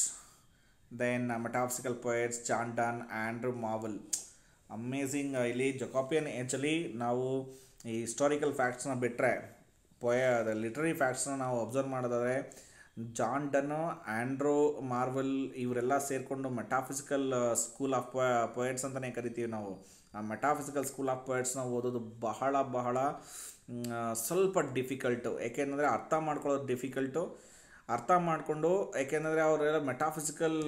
then metaphysical poets John Donne, Andrew Marvell. Amazing. ಇಲ್ಲಿ ಜಕಾಪಿಯನ್ ಏಜಲ್ಲಿ ನಾವು ಈ ಹಿಸ್ಟಾರಿಕಲ್ ಫ್ಯಾಕ್ಟ್ಸ್ನ ಬಿಟ್ಟರೆ ಲಿಟ್ರರಿ ಫ್ಯಾಕ್ಟ್ಸ್ನ ನಾವು ಅಬ್ಸರ್ವ್ ಮಾಡೋದಾದರೆ ಜಾನ್ ಡನ್ನು, ಆಂಡ್ರೂ ಮಾರ್ವೆಲ್ ಇವರೆಲ್ಲ ಸೇರಿಕೊಂಡು ಮೆಟಾಫಿಸಿಕಲ್ ಸ್ಕೂಲ್ ಆಫ್ ಪೊಯೆಟ್ಸ್ ಅಂತಲೇ ಕರಿತೀವಿ ನಾವು. ಆ ಮೆಟಾಫಿಸಿಕಲ್ ಸ್ಕೂಲ್ ಆಫ್ ಪೊಯೆಟ್ಸ್ನ ಓದೋದು ಬಹಳ ಸ್ವಲ್ಪ ಡಿಫಿಕಲ್ಟು. ಏಕೆಂದರೆ ಅರ್ಥ ಮಾಡ್ಕೊಳ್ಳೋದು ಡಿಫಿಕಲ್ಟು. ಅರ್ಥ ಮಾಡಿಕೊಂಡು, ಏಕೆಂದರೆ ಅವರೆಲ್ಲ ಮೆಟಾಫಿಸಿಕಲ್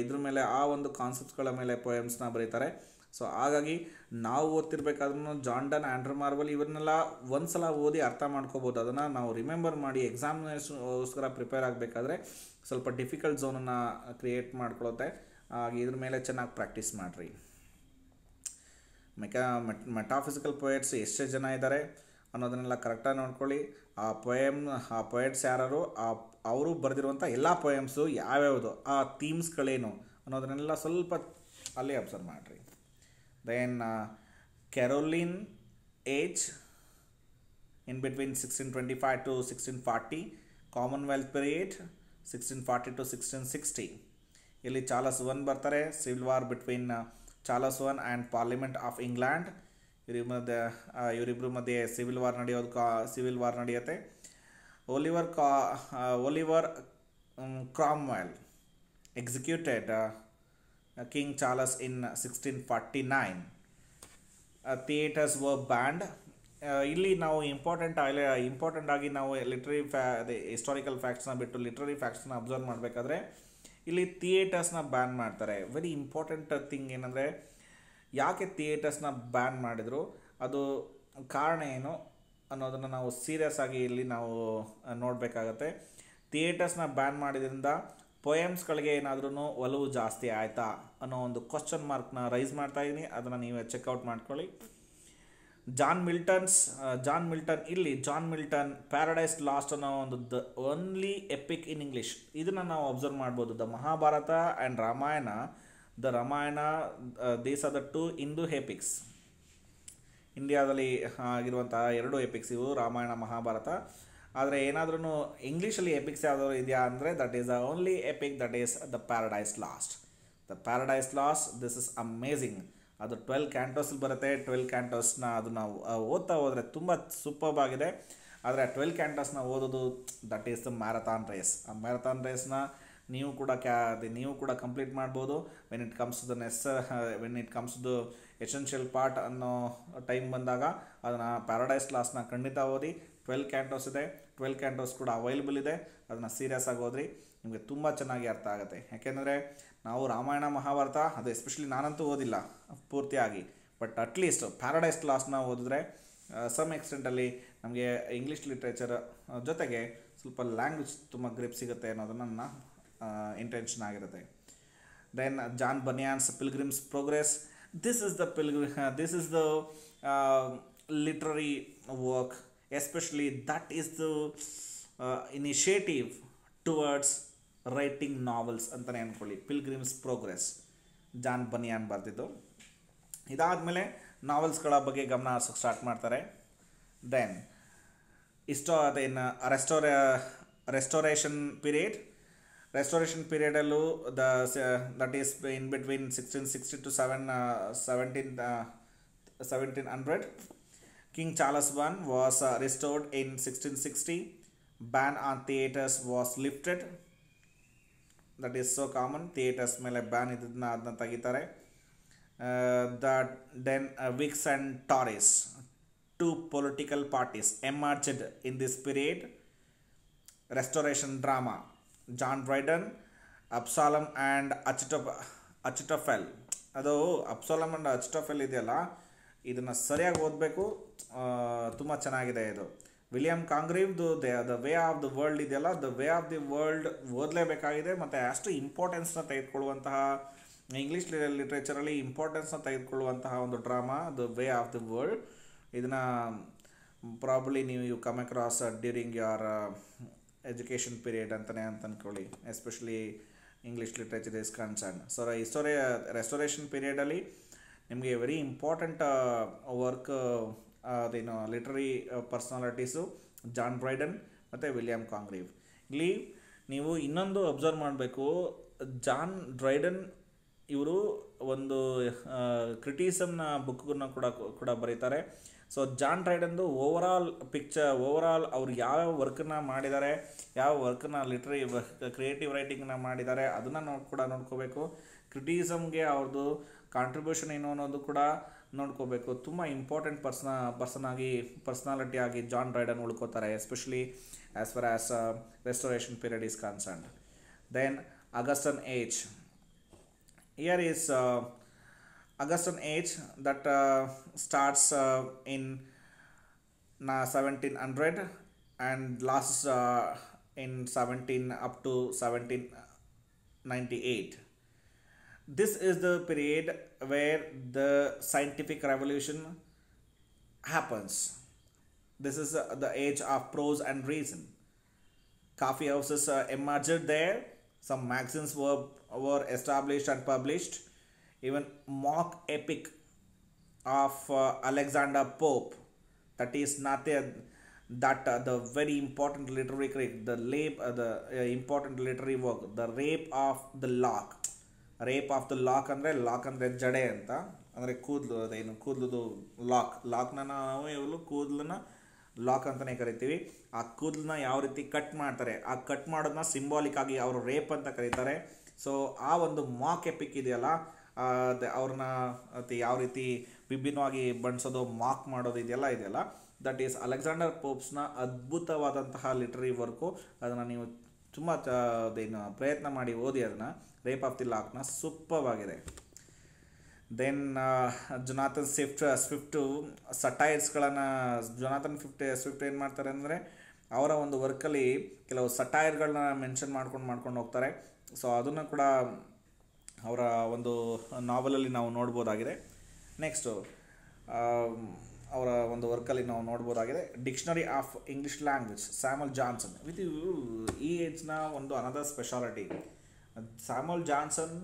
ಇದ್ರ ಮೇಲೆ, ಆ ಒಂದು ಕಾನ್ಸೆಪ್ಟ್ಸ್ಗಳ ಮೇಲೆ ಪೊಯಮ್ಸ್ನ ಬರೀತಾರೆ. ಸೊ ಹಾಗಾಗಿ ನಾವು ಓದ್ತಿರ್ಬೇಕಾದ್ರೂ ಜಾನ್ ಡನ್, ಆಂಡ್ರೂ ಮಾರ್ವೆಲ್ ಇವನ್ನೆಲ್ಲ ಒಂದು ಸಲ ಓದಿ ಅರ್ಥ ಮಾಡ್ಕೋಬೋದು. ಅದನ್ನು ನಾವು ರಿಮೆಂಬರ್ ಮಾಡಿ ಎಕ್ಸಾಮಿನೇಷನ್ಗೋಸ್ಕರ ಪ್ರಿಪೇರ್ ಆಗಬೇಕಾದ್ರೆ ಸ್ವಲ್ಪ ಡಿಫಿಕಲ್ಟ್ ಝೋನನ್ನು ಕ್ರಿಯೇಟ್ ಮಾಡ್ಕೊಳುತ್ತೆ. ಹಾಗೆ ಇದ್ರ ಮೇಲೆ ಚೆನ್ನಾಗಿ ಪ್ರಾಕ್ಟೀಸ್ ಮಾಡಿರಿ. ಮೆಟಾಫಿಸಿಕಲ್ ಪೊಯೆಟ್ಸ್ ಎಷ್ಟೇ ಜನ ಇದ್ದಾರೆ ಅನ್ನೋದನ್ನೆಲ್ಲ ಕರೆಕ್ಟಾಗಿ ನೋಡ್ಕೊಳ್ಳಿ. ಆ ಪೊಯೆಟ್ಸ್ ಯಾರು, ಅವರು ಬರೆದಿರುವಂಥ ಎಲ್ಲ ಪೊಯಮ್ಸು ಯಾವ್ಯಾವುದು, ಆ ಥೀಮ್ಸ್ಗಳೇನು ಅನ್ನೋದನ್ನೆಲ್ಲ ಸ್ವಲ್ಪ ಅಲ್ಲಿ ಅಬ್ಸರ್ವ್ ಮಾಡಿರಿ. Then Caroline age in between 1625 to 1640, commonwealth period 1640 to 1660. ಇಲ್ಲಿ ಚಾರ್ಲ್ಸ್ ಒನ್ ಬರ್ತಾರೆ. Civil war between Charles one and parliament of England. ಇವರಿಬ್ಬರ ಮಧ್ಯೆ ಸಿವಿಲ್ ವಾರ್ ನಡೆಯುತ್ತೆ. Oliver Cromwell executed king Charles in 1649. Theatres were banned. ಇಲ್ಲಿ ನಾವು ಇಂಪಾರ್ಟೆಂಟ್ ಆಗಿ ನಾವು ಹಿಸ್ಟಾರಿಕಲ್ ಫ್ಯಾಕ್ಟ್ಸ್ನ ಬಿಟ್ಟು ಲಿಟ್ರರಿ ಫ್ಯಾಕ್ಟ್ಸ್ನ ಅಬ್ಸರ್ವ್ ಮಾಡಬೇಕಾದ್ರೆ ಇಲ್ಲಿ ಥಿಯೇಟರ್ಸ್ನ ಬ್ಯಾನ್ ಮಾಡ್ತಾರೆ. ವೆರಿ ಇಂಪಾರ್ಟೆಂಟ್ ಥಿಂಗ್ ಏನಂದರೆ, ಯಾಕೆ ಥಿಯೇಟರ್ಸ್ನ ಬ್ಯಾನ್ ಮಾಡಿದರು, ಅದು ಕಾರಣ ಏನು ಅನ್ನೋದನ್ನು ನಾವು ಸೀರಿಯಸ್ ಆಗಿ ಇಲ್ಲಿ ನಾವು ನೋಡಬೇಕಾಗತ್ತೆ. ಥಿಯೇಟರ್ಸ್ನ ಬ್ಯಾನ್ ಮಾಡಿದ್ರಿಂದ ಪೊಯಮ್ಸ್ಗಳಿಗೆ ಏನಾದ್ರೂ ಒಲವು ಜಾಸ್ತಿ ಆಯಿತಾ ಅನ್ನೋ ಒಂದು ಕ್ವಶನ್ ಮಾರ್ಕ್ನ ರೈಸ್ ಮಾಡ್ತಾ ಇದ್ದೀನಿ. ಅದನ್ನು ನೀವೇ ಚೆಕ್ಔಟ್ ಮಾಡ್ಕೊಳ್ಳಿ. ಜಾನ್ ಮಿಲ್ಟನ್ ಪ್ಯಾರಡೈಸ್ ಲಾಸ್ಟ್ ಅನ್ನೋ ಒಂದು the only epic in English, ಇದನ್ನು ನಾವು ಅಬ್ಸರ್ವ್ ಮಾಡ್ಬೋದು. The Mahabharata and Ramayana, these are the two Hindu epics. ಇಂಡಿಯಾದಲ್ಲಿ ಆಗಿರುವಂತಹ ಎರಡು ಎಪಿಕ್ಸ್ ಇವು, ರಾಮಾಯಣ ಮಹಾಭಾರತ. ಆದರೆ ಏನಾದ್ರೂ ಇಂಗ್ಲೀಷಲ್ಲಿ ಎಪಿಕ್ಸ್ ಯಾವುದಾದ್ರು ಇದೆಯಾ ಅಂದರೆ, that is the only EPIC, that is the paradise last. This is amazing. ಅದು 12 ಕ್ಯಾಂಟೋಸಲ್ಲಿ ಬರುತ್ತೆ. 12 ಕ್ಯಾಂಟೋಸ್ನ ಅದು ನಾವು ಓದ್ತಾ ಹೋದರೆ ತುಂಬ ಸೂಪರ್ಬ್ ಆಗಿದೆ. ಆದರೆ ಆ 12 ಕ್ಯಾಂಟೋಸ್ನ ಓದೋದು, that is the marathon race. ಆ ಮ್ಯಾರಥಾನ್ ರೇಸ್ನ ನೀವು ಕೂಡ ಕಂಪ್ಲೀಟ್ ಮಾಡ್ಬೋದು. When it comes to essential part ಅನ್ನೋ ಟೈಮ್ ಬಂದಾಗ ಅದನ್ನು ಪ್ಯಾರಡೈಸ್ ಲಾಸ್ಟ್ನ ಖಂಡಿತ ಓದಿ. 12 ಕ್ಯಾಂಟೋಸ್ ಇದೆ, 12 ಕ್ಯಾಂಟೋಸ್ ಕೂಡ ಅವೈಲೇಬಲ್ ಇದೆ. ಅದನ್ನು ಸೀರಿಯಸ್ ಆಗಿ ಓದ್ರಿ, ನಿಮಗೆ ತುಂಬ ಚೆನ್ನಾಗಿ ಅರ್ಥ ಆಗುತ್ತೆ. ಯಾಕೆಂದರೆ ನಾವು ರಾಮಾಯಣ ಮಹಾಭಾರತ, ಅದು ಎಸ್ಪೆಷಲಿ ನಾನಂತೂ ಓದಿಲ್ಲ ಪೂರ್ತಿಯಾಗಿ, ಬಟ್ ಅಟ್ಲೀಸ್ಟ್ ಪ್ಯಾರಡೈಸ್ ಲಾಸ್ಟ್ನ ಓದಿದ್ರೆ ಸಮ್ ಎಕ್ಸ್ಟೆಂಟಲ್ಲಿ ನಮಗೆ ಇಂಗ್ಲೀಷ್ ಲಿಟ್ರೇಚರ್ ಜೊತೆಗೆ ಸ್ವಲ್ಪ ಲ್ಯಾಂಗ್ವೇಜ್ ತುಂಬ ಗ್ರಿಪ್ ಸಿಗುತ್ತೆ ಅನ್ನೋದು ನನ್ನ ಇಂಟೆನ್ಷನ್ ಆಗಿರುತ್ತೆ. Then John Bunyan's Pilgrim's Progress. This is the literary work, especially that is the initiative towards writing novels ಅಂತಲೇ ಅಂದ್ಕೊಳ್ಳಿ. ಪಿಲ್ಗ್ರಿಮ್ಸ್ ಪ್ರೋಗ್ರೆಸ್ ಜಾನ್ ಬನಿಯಾನ್ ಬರೆದಿದ್ದು. ಇದಾದಮೇಲೆ ನಾವೆಲ್ಸ್ಗಳ ಬಗ್ಗೆ ಗಮನ ಹರಿಸೋಕ್ಕೆ ಸ್ಟಾರ್ಟ್ ಮಾಡ್ತಾರೆ. ದೆನ್ ರೆಸ್ಟೋರೇಷನ್ ಪೀರಿಯಡಲ್ಲೂ that is in between 1660 to 1700. King Charles I was restored in 1660. Ban on theatres was lifted. That is so common. Theatres ಮೇಲೆ ಬ್ಯಾನ್ ಅದನ್ನ ತೆಗಿತಾರೆ. Then Whigs and Tories, two political parties emerged in this period. Restoration drama, John Dryden, Absalom and Achitophel. ಅದು ಅಬ್ಸಾಲಮ್ ಅಂಡ್ ಅಚಿಟೋಫೆಲ್ ಇದೆಯಲ್ಲ, ಇದನ್ನು ಸರಿಯಾಗಿ ಓದಬೇಕು, ತುಂಬ ಚೆನ್ನಾಗಿದೆ ಇದು. ವಿಲಿಯಂ ಕಾಂಗ್ರೀವ್ದು the way of the world ಇದೆಯಲ್ಲ, the way of the world ಓದಲೇಬೇಕಾಗಿದೆ. ಮತ್ತು ಅಷ್ಟು ಇಂಪಾರ್ಟೆನ್ಸ್ನ ತೆಗೆದುಕೊಳ್ಳುವಂತಹ, ಇಂಗ್ಲೀಷ್ ಲಿಟ್ರೇಚರಲ್ಲಿ ಇಂಪಾರ್ಟೆನ್ಸ್ನ ತೆಗೆದುಕೊಳ್ಳುವಂತಹ ಒಂದು drama, the way of the world. ಇದನ್ನು probably you come across during your education period ಅಂತಲೇ ಅಂದ್ಕೊಳ್ಳಿ. Especially English literature is concern. So restoration ಪೀರಿಯಡಲ್ಲಿ ನಿಮಗೆ ವೆರಿ ಇಂಪಾರ್ಟೆಂಟ್ ವರ್ಕ್ ಅದೇನು ಲಿಟ್ರರಿ ಪರ್ಸ್ನಾಲಿಟೀಸು ಜಾನ್ ಡ್ರೈಡನ್ ಮತ್ತು ವಿಲಿಯಂ ಕಾಂಗ್ರೀವ್. ಇಲ್ಲಿ ನೀವು ಇನ್ನೊಂದು ಅಬ್ಸರ್ವ್ ಮಾಡಬೇಕು, ಜಾನ್ ಡ್ರೈಡನ್ ಇವರು ಒಂದು ಕ್ರಿಟಿಸಮ್ನ ಬುಕ್ಕನ್ನು ಕೂಡ ಬರೀತಾರೆ. ಸೊ ಜಾನ್ ಡ್ರೈಡನ್ದು ಓವರಾಲ್ ಅವ್ರು ಯಾವ ವರ್ಕನ್ನು ಮಾಡಿದ್ದಾರೆ, ಯಾವ ವರ್ಕನ್ನ ಲಿಟ್ರರಿ ಕ್ರಿಯೇಟಿವ್ ರೈಟಿಂಗ್ನ ಮಾಡಿದ್ದಾರೆ ಅದನ್ನು ಕೂಡ ನೋಡ್ಕೋಬೇಕು. ಕ್ರಿಟಿಸಮ್ಗೆ ಅವ್ರದ್ದು ಕಾಂಟ್ರಿಬ್ಯೂಷನ್ ಏನು ಅನ್ನೋದು ಕೂಡ ನೋಡ್ಕೋಬೇಕು. ತುಂಬ ಇಂಪಾರ್ಟೆಂಟ್ ಪರ್ಸನಾಲಿಟಿ ಆಗಿ ಜಾನ್ ಡ್ರೈಡನ್ ಉಳ್ಕೋತಾರೆ, especially as far as restoration period is concerned. Then Augustan age. Here is Augustan age that starts in 1700 and lasts in 17 up to 1798. This is the period where the scientific revolution happens. This is the age of prose and reason. Coffee houses emerged there. Some magazines were established and published. Even mock epic of Alexander Pope, that is nothing that the very important literary critic, important literary work, the Rape of the Lock. Rape of the Lock ಅಂದರೆ ಲಾಕ್ ಅಂದರೆ ಜಡೆ ಅಂತ, ಅಂದರೆ ಕೂದಲು, ಅದೇನು ಕೂದಲದು ಲಾಕ್ನ ನಾವು ಕೂದಲನ್ನ ಲಾಕ್ ಅಂತಲೇ ಕರಿತೀವಿ. ಆ ಕೂದಲನ್ನ ಯಾವ ರೀತಿ ಕಟ್ ಮಾಡ್ತಾರೆ, ಆ ಕಟ್ ಮಾಡೋದನ್ನ ಸಿಂಬಾಲಿಕ್ ಆಗಿ ಅವರು ರೇಪ್ ಅಂತ ಕರೀತಾರೆ. ಸೊ ಆ ಒಂದು ಮಾಕ್ ಎಪಿಕ್ ಇದೆಯಲ್ಲ, ಅವ್ರನ್ನ ಯಾವ ರೀತಿ ವಿಭಿನ್ನವಾಗಿ ಬಣ್ಸೋದು, ಮಾಕ್ ಮಾಡೋದು ಇದೆಯಲ್ಲ, ದಟ್ ಈಸ್ ಅಲೆಕ್ಸಾಂಡರ್ ಪೋಪ್ಸ್ನ ಅದ್ಭುತವಾದಂತಹ ಲಿಟ್ರರಿ ವರ್ಕು. ಅದನ್ನು ನೀವು ತುಂಬ ಅದೇನು ಪ್ರಯತ್ನ ಮಾಡಿ ಓದಿ, ಅದನ್ನು ರೇಪ್ ಆಫ್ ದಿ ಲಾಕ್ನ ಸೂಪರ್ವಾಗಿದೆ. ದೆನ್ ಜೊನಾಥನ್ ಸ್ವಿಫ್ಟು ಸಟೈರ್ಸ್ಗಳನ್ನು ಸ್ವಿಫ್ಟ್ ಏನು ಮಾಡ್ತಾರೆ ಅಂದರೆ ಅವರ ಒಂದು ವರ್ಕಲ್ಲಿ ಕೆಲವು ಸಟೈರ್ಗಳನ್ನ ಮೆನ್ಷನ್ ಮಾಡ್ಕೊಂಡು ಹೋಗ್ತಾರೆ. ಸೊ ಅದನ್ನು ಕೂಡ ಅವರ ಒಂದು ನಾವೆಲಲ್ಲಿ ನಾವು ನೋಡ್ಬೋದಾಗಿದೆ. ನೆಕ್ಸ್ಟು ಅವರ ಒಂದು ವರ್ಕಲ್ಲಿ ನಾವು ನೋಡ್ಬೋದಾಗಿದೆ dictionary of English language, Samuel Johnson. With ಈ ಏಜ್ನ ಒಂದು another speciality, Samuel Johnson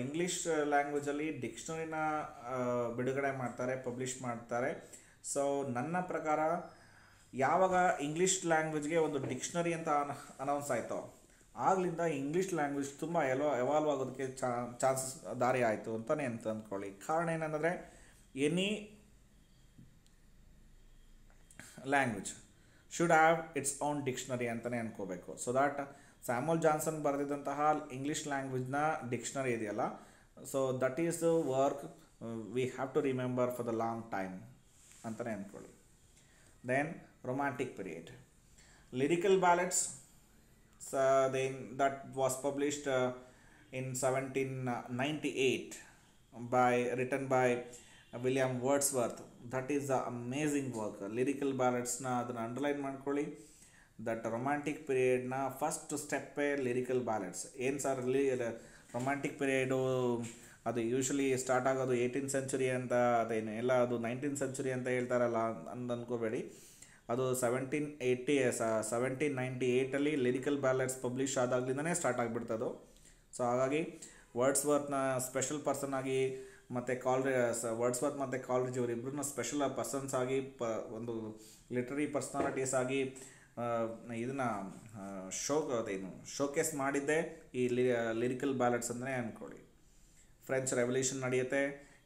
English ಲ್ಯಾಂಗ್ವೇಜಲ್ಲಿ ಡಿಕ್ಷನರಿನ ಬಿಡುಗಡೆ ಮಾಡ್ತಾರೆ, ಪಬ್ಲಿಷ್ ಮಾಡ್ತಾರೆ. ಸೊ ನನ್ನ ಪ್ರಕಾರ ಯಾವಾಗ ಇಂಗ್ಲೀಷ್ ಲ್ಯಾಂಗ್ವೇಜ್ಗೆ ಒಂದು ಡಿಕ್ಷನರಿ ಅಂತ ಅನೌನ್ಸ್ ಆಯಿತೋ ಆಗ್ಲಿಂದ ಇಂಗ್ಲೀಷ್ ಲ್ಯಾಂಗ್ವೇಜ್ ತುಂಬ ಎವಾಲ್ವ್ ಆಗೋದಕ್ಕೆ ಚಾನ್ಸಸ್ ದಾರಿ ಆಯಿತು ಅಂತಲೇ ಅಂದ್ಕೊಳ್ಳಿ. ಕಾರಣ ಏನಂದರೆ any language should have its own dictionary ಅಂತಲೇ ಅನ್ಕೋಬೇಕು. ಸೊ ದ್ಯಾಟ್ ಸ್ಯಾಮುಯಲ್ ಜಾನ್ಸನ್ ಬರೆದಿದ್ದಂತಹ ಇಂಗ್ಲೀಷ್ ಲ್ಯಾಂಗ್ವೇಜ್ನ ಡಿಕ್ಷನರಿ ಇದೆಯಲ್ಲ, so that is the work we have to remember for the long time ಅಂತಲೇ ಅಂದ್ಕೊಳ್ಳಿ. Then romantic period, lyrical ballads that was published in 1798 written by William Wordsworth. That is the amazing work. Lyrical ballads na adana underline ಮಾಡ್ಕೊಳ್ಳಿ. ದಟ್ ರೊಮ್ಯಾಂಟಿಕ್ ಪೀರಿಯಡ್ನ ಫಸ್ಟ್ ಸ್ಟೆಪ್ಪೇ ಲಿರಿಕಲ್ ಬ್ಯಾಲೆಡ್ಸ್. ಏನು ಸರ್ ರೊಮ್ಯಾಂಟಿಕ್ ಪೀರಿಯಡು ಅದು ಯೂಶ್ವಲಿ ಸ್ಟಾರ್ಟ್ ಆಗೋದು 18th ಸೆಂಚುರಿ ಅಂತ, ಅದೇನು ಎಲ್ಲ ಅದು 19th ಸೆಂಚುರಿ ಅಂತ ಹೇಳ್ತಾರಲ್ಲ ಅಂತ ಅಂದ್ಕೋಬೇಡಿ. ಅದು 1798 ಲಿರಿಕಲ್ ಬ್ಯಾಲೆಡ್ಸ್ ಪಬ್ಲಿಷ್ ಆದಾಗ್ಲಿಂದನೇ ಸ್ಟಾರ್ಟ್ ಆಗಿಬಿಡ್ತದು. ಸೊ ಹಾಗಾಗಿ ವರ್ಡ್ಸ್ವರ್ತ್ನ ಸ್ಪೆಷಲ್ ಪರ್ಸನ್ ಆಗಿ ಮತ್ತು ವರ್ಡ್ಸ್ವರ್ತ್ ಮತ್ತು ಕಾಲ್ರಿಡ್ಜ್ ಇವರಿಬ್ಬರನ್ನ ಸ್ಪೆಷಲ್ ಪರ್ಸನ್ಸ್ ಆಗಿ ಒಂದು ಲಿಟ್ರರಿ ಪರ್ಸ್ನಾಲಿಟೀಸ್ ಆಗಿ ಇದನ್ನು ಶೋಕೇಸ್ ಮಾಡಿದ್ದೆ ಈ ಲಿರಿಕಲ್ ಬ್ಯಾಲೆಡ್ಸ್ ಅಂದರೆ ಅಂದ್ಕೊಳ್ಳಿ. ಫ್ರೆಂಚ್ ರೆವಲ್ಯೂಷನ್ ನಡೆಯುತ್ತೆ,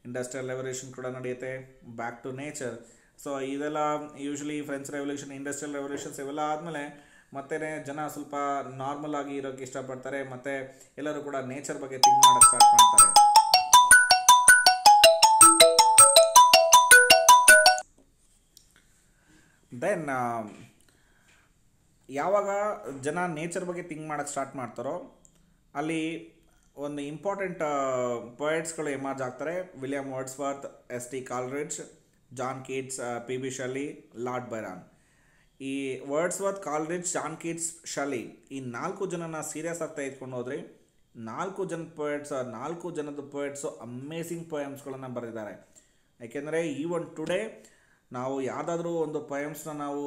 ಇಂಡಸ್ಟ್ರಿಯಲ್ ರೆವಲ್ಯೂಷನ್ ಕೂಡ ನಡೆಯುತ್ತೆ, ಬ್ಯಾಕ್ ಟು ನೇಚರ್. ಸೊ ಇದೆಲ್ಲ usually French revolution, industrial revolutions ಇವೆಲ್ಲ ಆದಮೇಲೆ ಮತ್ತೆ ಜನ ಸ್ವಲ್ಪ ನಾರ್ಮಲ್ ಆಗಿ ಇರೋಕ್ಕೆ ಇಷ್ಟಪಡ್ತಾರೆ, ಮತ್ತು ಎಲ್ಲರೂ ಕೂಡ ನೇಚರ್ ಬಗ್ಗೆ ಥಿಂಕ್ ಮಾಡೋಕ್ಕೆ ಸ್ಟಾರ್ಟ್ ಮಾಡ್ತಾರೆ. ದೆನ್ ಯಾವಾಗ ಜನ ನೇಚರ್ ಬಗ್ಗೆ ಥಿಂಕ್ ಮಾಡೋಕ್ಕೆ ಸ್ಟಾರ್ಟ್ ಮಾಡ್ತಾರೋ ಅಲ್ಲಿ ಒಂದು ಇಂಪಾರ್ಟೆಂಟ್ ಪೊಯೆಟ್ಸ್ಗಳು ಎಮರ್ಜ್ ಆಗ್ತಾರೆ. William Wordsworth, S T. Coleridge, John Keats, P B. Shelley, Lord Byron. ಈ Wordsworth, Coleridge, John Keats, Shelley ಈ 4 ಜನನ ಸೀರಿಯಸ್ ಆಗಿ ತೆಗೆದುಕೊಂಡು ಹೋದರೆ 4 ಜನದ ಪೊಯೆಟ್ಸು ಅಮೇಝಿಂಗ್ ಪೊಯಮ್ಸ್ಗಳನ್ನು ಬರೆದಿದ್ದಾರೆ. ಯಾಕೆಂದರೆ ಈವನ್ ಟುಡೇ ನಾವು ಯಾವುದಾದ್ರೂ ಒಂದು ಪೊಯಮ್ಸ್ನ ನಾವು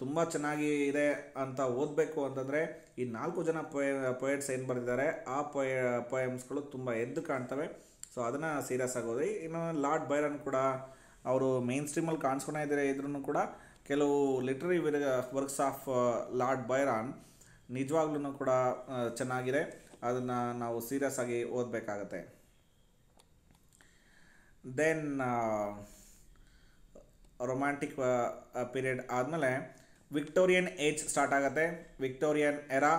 ತುಂಬ ಚೆನ್ನಾಗಿ ಇದೆ ಅಂತ ಓದಬೇಕು ಅಂತಂದರೆ ಈ 4 ಜನ ಪೊಯೆಟ್ಸ್ ಏನು ಬರೆದಿದ್ದಾರೆ ಆ ಪೊಯಮ್ಸ್ಗಳು ತುಂಬ ಎದ್ದು ಕಾಣ್ತವೆ. ಸೊ ಅದನ್ನು ಸೀರಿಯಸ್ ಆಗೋದು. ಇನ್ನು ಲಾರ್ಡ್ ಬೈರನ್ ಕೂಡ ಅವರು ಮೇನ್ ಸ್ಟ್ರೀಮಲ್ಲಿ ಕಾಣಿಸ್ಕೊಂಡೇ ಇದ್ರೂ ಕೂಡ ಕೆಲವು literary works of Lord Byron ನಿಜವಾಗ್ಲೂ ಕೂಡ ಚೆನ್ನಾಗಿದೆ. ಅದನ್ನು ನಾವು ಸೀರಿಯಸ್ ಆಗಿ ಓದಬೇಕಾಗತ್ತೆ. ದೆನ್ ರೊಮ್ಯಾಂಟಿಕ್ ಪೀರಿಯಡ್ ಆದಮೇಲೆ ವಿಕ್ಟೋರಿಯನ್ ಏಜ್ ಸ್ಟಾರ್ಟ್ ಆಗುತ್ತೆ. Victorian era